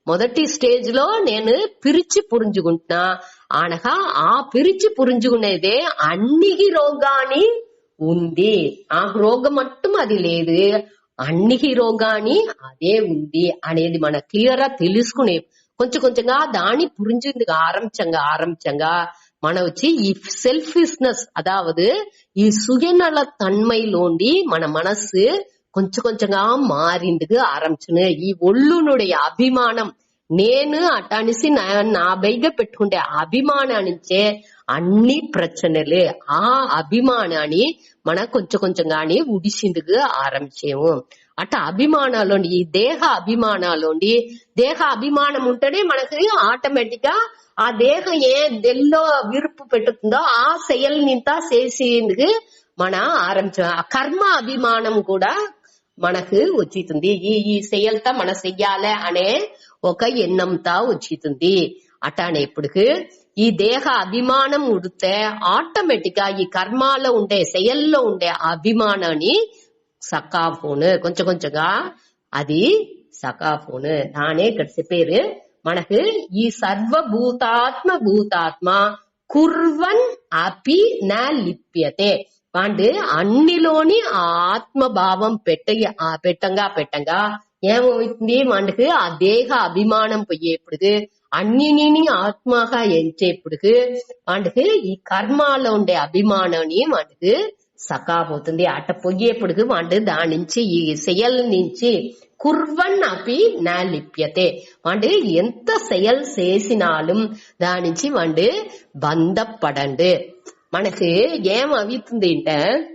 [SPEAKER 1] మొదటి స్టేజ్ లో నేను పిరిచి పురించుకుంటున్నా అనగా ఆ పిరిచి పురించుకునేదే అన్ని రోగాన్ని ఉంది ఆ రోగం మట్టం అది లేదు అన్ని రోగాన్ని అదే ఉంది అనేది మన క్లియర్ గా తెలుసుకునే కొంచెంగా దాన్ని పురించింది ఆరంభంగా మన వచ్చి ఈ సెల్ఫిష్నెస్ అదావదు ఈ సుయనల తన్மைలోండి మన మనస్సు కొంచెంగా మారిందుకు ఆరంభించిన ఈ ఒళ్ళునుடைய అభిమానం నేను అటానిసి నా బైగా పెట్టుకుంటే అభిమానాన్నించే అన్ని ప్రచనలే ఆ అభిమానాన్ని మన కొంచెంగాని ఉడిసిందుకు ఆరంభించేము అట్ట అభిమానాలోండి ఈ దేహ అభిమానం ఉంటేనే మనకి ఆటోమేటిక్ గా ఆ దేహం ఏ దెల్లో విరుపు పెట్టుతుందో ఆ செயல்నింతా చేసేందుకు మన ఆరంభించ కర్మ అభిమానం కూడా మనకు వచ్చింది ఈ செயல்తా మన చెయ్యాలి అనే ఒక ఎన్నంతా వచ్చింది అటానే ఇప్పుడు ఈ దేహ అభిమానం ఉడితే ఆటోమేటిక్ గా ఈ కర్మాలో ఉండే செயల్లో ఉండే అభిమానాన్ని సకాఫోను కొంచెంగా అది సకాఫోను దానే ఇక్కడ చెప్పారు మనకు ఈ సర్వభూతాత్మ కుర్వన్ అపి నా లిప్యతే వాడు అన్నిలోని ఆ ఆత్మభావం పెట్టంగా ఏమవుతుంది వాడికి ఆ దేహ అభిమానం పోయేప్పుడు అన్నిని ఆత్మగా ఎంచేప్పుడు వాడికి ఈ కర్మాలో ఉండే అభిమానాన్ని వాడికి సకాపోతుంది అట్ట పొయ్యేప్పుడు వాడు దాని నుంచి ఈ செயల్ నుంచి కుర్వన్ అపి నా లిప్యతే వాడు ఎంత செயల్ చేసినాலும் దాని నుంచి వాడు బంధపడండు మనకి ఏం అవుతుంది అంటే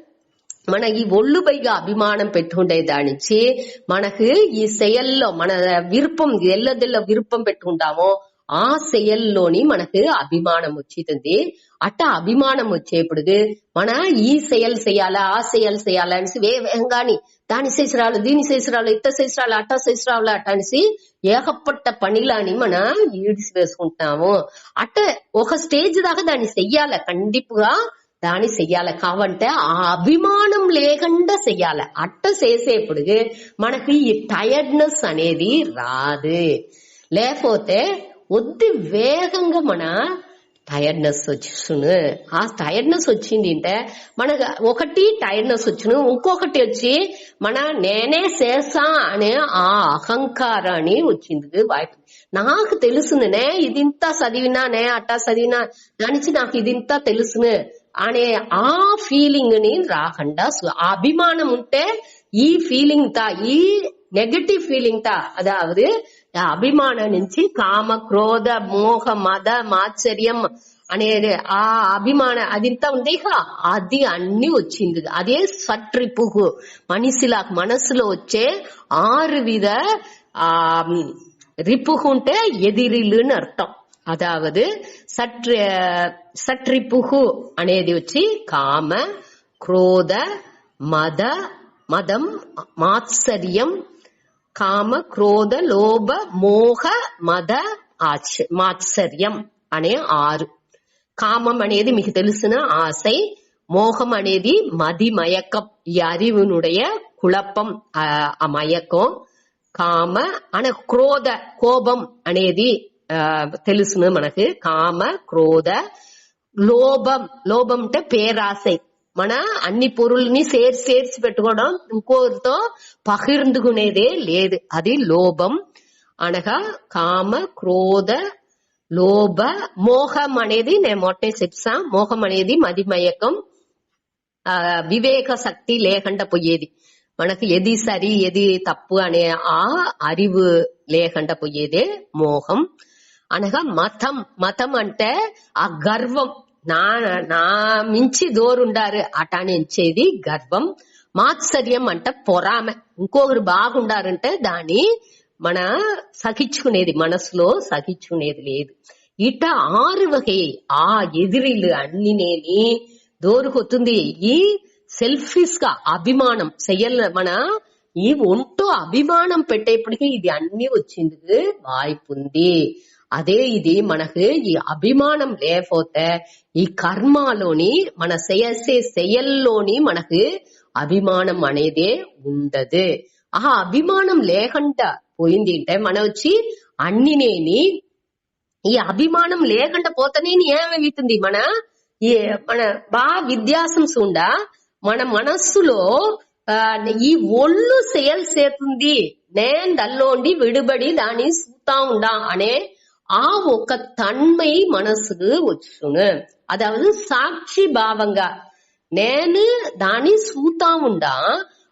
[SPEAKER 1] మన ఈ ఒళ్ళు పైగా అభిమానం పెట్టుకుంటే దాని నుంచి మనకు ఈ செயల్లో మన విరుపం ఎల్లదెల్ల విరుపం పెట్టుకుంటామో ఆ செயల్లోని మనకు అభిమానం వచ్చింది అట్ట అభిమానం వచ్చేప్పుడు మన ఈ செயల్ చేయాలా ఆ செயల్ చేయాలా అనేసి వేగంగాని దాని చేసిరాలు దీని చేసిరాలు ఇట్ట చేసిరాలు అట్ట చేసిరాలు అట్ట అనేసి ఏకపట్ట పనిలాని మన ఈడిసి వేసుకుంటున్నాము అట్ట ఒక స్టేజ్ దాకా దాన్ని చెయ్యాలి కండిపుగా దాన్ని చెయ్యాలి కావంటే ఆ అభిమానం లేకుండా చెయ్యాలి అట్ట చేసేప్పుడు మనకి ఈ టైర్డ్నెస్ అనేది రాదు లేకపోతే వద్దు వేగంగా మన టైర్డ్నెస్ వచ్చేసును ఆ టైర్డ్నెస్ వచ్చింది అంటే మనకు ఒకటి టైర్డ్నెస్ వచ్చును ఇంకొకటి వచ్చి మన నేనే చేసా అనే ఆ అహంకారాన్ని వచ్చింది వాటి నాకు తెలుసునే ఇదింత చదివినా నే అట్టా చదివినా దానించి నాకు ఇదింత తెలుసును అనే ఆ ఫీలింగ్ ని రాకుండా అభిమానం ఉంటే ఈ ఫీలింగ్ తా ఈ నెగటివ్ ఫీలింగ్ తా అదావదు అభిమానం నుంచి కామ క్రోధ మోహ మద మాత్సర్యం అనేది ఆ అభిమానం అదింతా ఉంది అది అన్ని వచ్చింది. అదే సట్రిపుగు మనసులో వచ్చే 6 విధ రిపుగు ఉంటే ఎదిరిలుని అర్థం. అదావదు సట్రిపుగు అనేది వచ్చి కామ క్రోధ మదం మాత్సర్యం కామ క్రోధ లోభ మోహ మద మాత్సర్యం అనే 6. కామం అనేది మీకు తెలిసిన ఆశை, మోహం అనేది మది మయக்கம், ఈ அறிவினுடைய కుళపం ఆ మయకం. కామ అనే క్రోధ కోపం అనేది తెలుసును మనకు. కామ క్రోధ లోభం అంటే పేరాశై, మన అన్ని పొరుల్ని చేర్చి పెట్టుకోవడం, ఇంకోరితో పహిర్ందుకునేదే లేదు, అది లోభం అనగా కామ క్రోధ లోభ. మోహం అనేది నేను మొట్టే చెప్సా, మోహం అనేది మదిమయకం, వివేక శక్తి లేకుండా పోయేది, మనకు ఎది సరి ఎది తప్పు అనే ఆ அறிவு లేకుండా పోయేదే మోహం అనగా. మతం అంటే ఆ గర్వం, నా మించి దోరుండారు అటానించేది గర్వం. మాత్సర్యం అంటే పొరామె, ఇంకొకరు బాగుండారంటే దాన్ని మన సహించుకునేది, మనసులో సహించుకునేది లేదు. ఇట 6 వగై ఆ ఎదిరిలు అన్నినేని దోరుకొతుంది. ఈ సెల్ఫిష్ గా అభిమానం చెయ్యాల, మన ఈ ఒంటో అభిమానం పెట్టేప్పటికీ ఇది అన్ని వచ్చింది వాయిపుంది. అదే ఇది మనకు ఈ అభిమానం లేకపోతే ఈ కర్మలోని మన చేసే செயల్లోని మనకు అభిమానం అనేదే ఉండదు. ఆ అభిమానం లేకుండా పోయింది అంటే మన వచ్చి అన్నినేని ఈ అభిమానం లేకుండా పోతేనే ఏమవుతుంది, మన బాగా విద్యాసం చూడ మన మనస్సులో ఈ ఒళ్ళు సేతుంది, నేను దల్లోండి విడుబడి దాన్ని చూతా ఉండా అనే ఆ ఒక తన్மை మనసుకు వచ్చును. అదావదు సాక్షి భావంగా నేను దాన్ని చూతా ఉండా,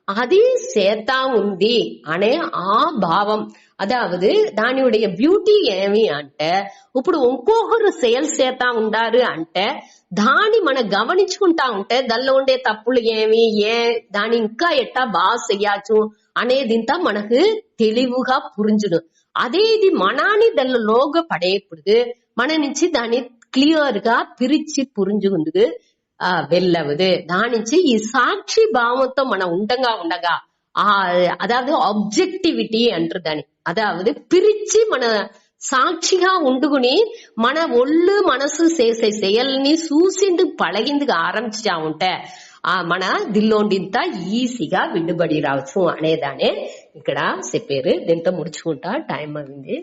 [SPEAKER 1] అది చేతా ఉంది అనే ఆ భావం. అదావదు దానిuடைய బ్యూటీ ఏమి అంటే, ఇప్పుడు ఇంకొకరు సేల్స్ చేతా ఉండారు అంటే దాన్ని మనం గమనించుకుంటా ఉంటే దానిలో ఉండే తప్పులు ఏమి, దాని ఇంకా ఎట్టా బాగా చెయ్యచ్చు అనేదింతా మనకు తెలివిగా పురించును. అదే ఇది మనాన్ని దానిలోగా పడేప్పుడు మన నుంచి దాన్ని క్లియర్ గా పిరిచి పురించుకుందుకు వెళ్ళవదు. దాని నుంచి ఈ సాక్షి భావంతో మనం ఉండగా అదావదు ఆబ్జెక్టివిటీ అంటారు దాన్ని. అదావదు పిరిచి మన సాక్షిగా ఉండుకుని మన ఒళ్ళు మనసు చేసే செயల్ని చూసిందుకు పழగిందుకు ఆరంభించా ఉంటే మన దిల్లోండింత ఈజీగా విడుబడి రావచ్చు అనేదానే ఇక్కడ చెప్పారు. దీంతో ముడుచుకుంటా టైం అయింది.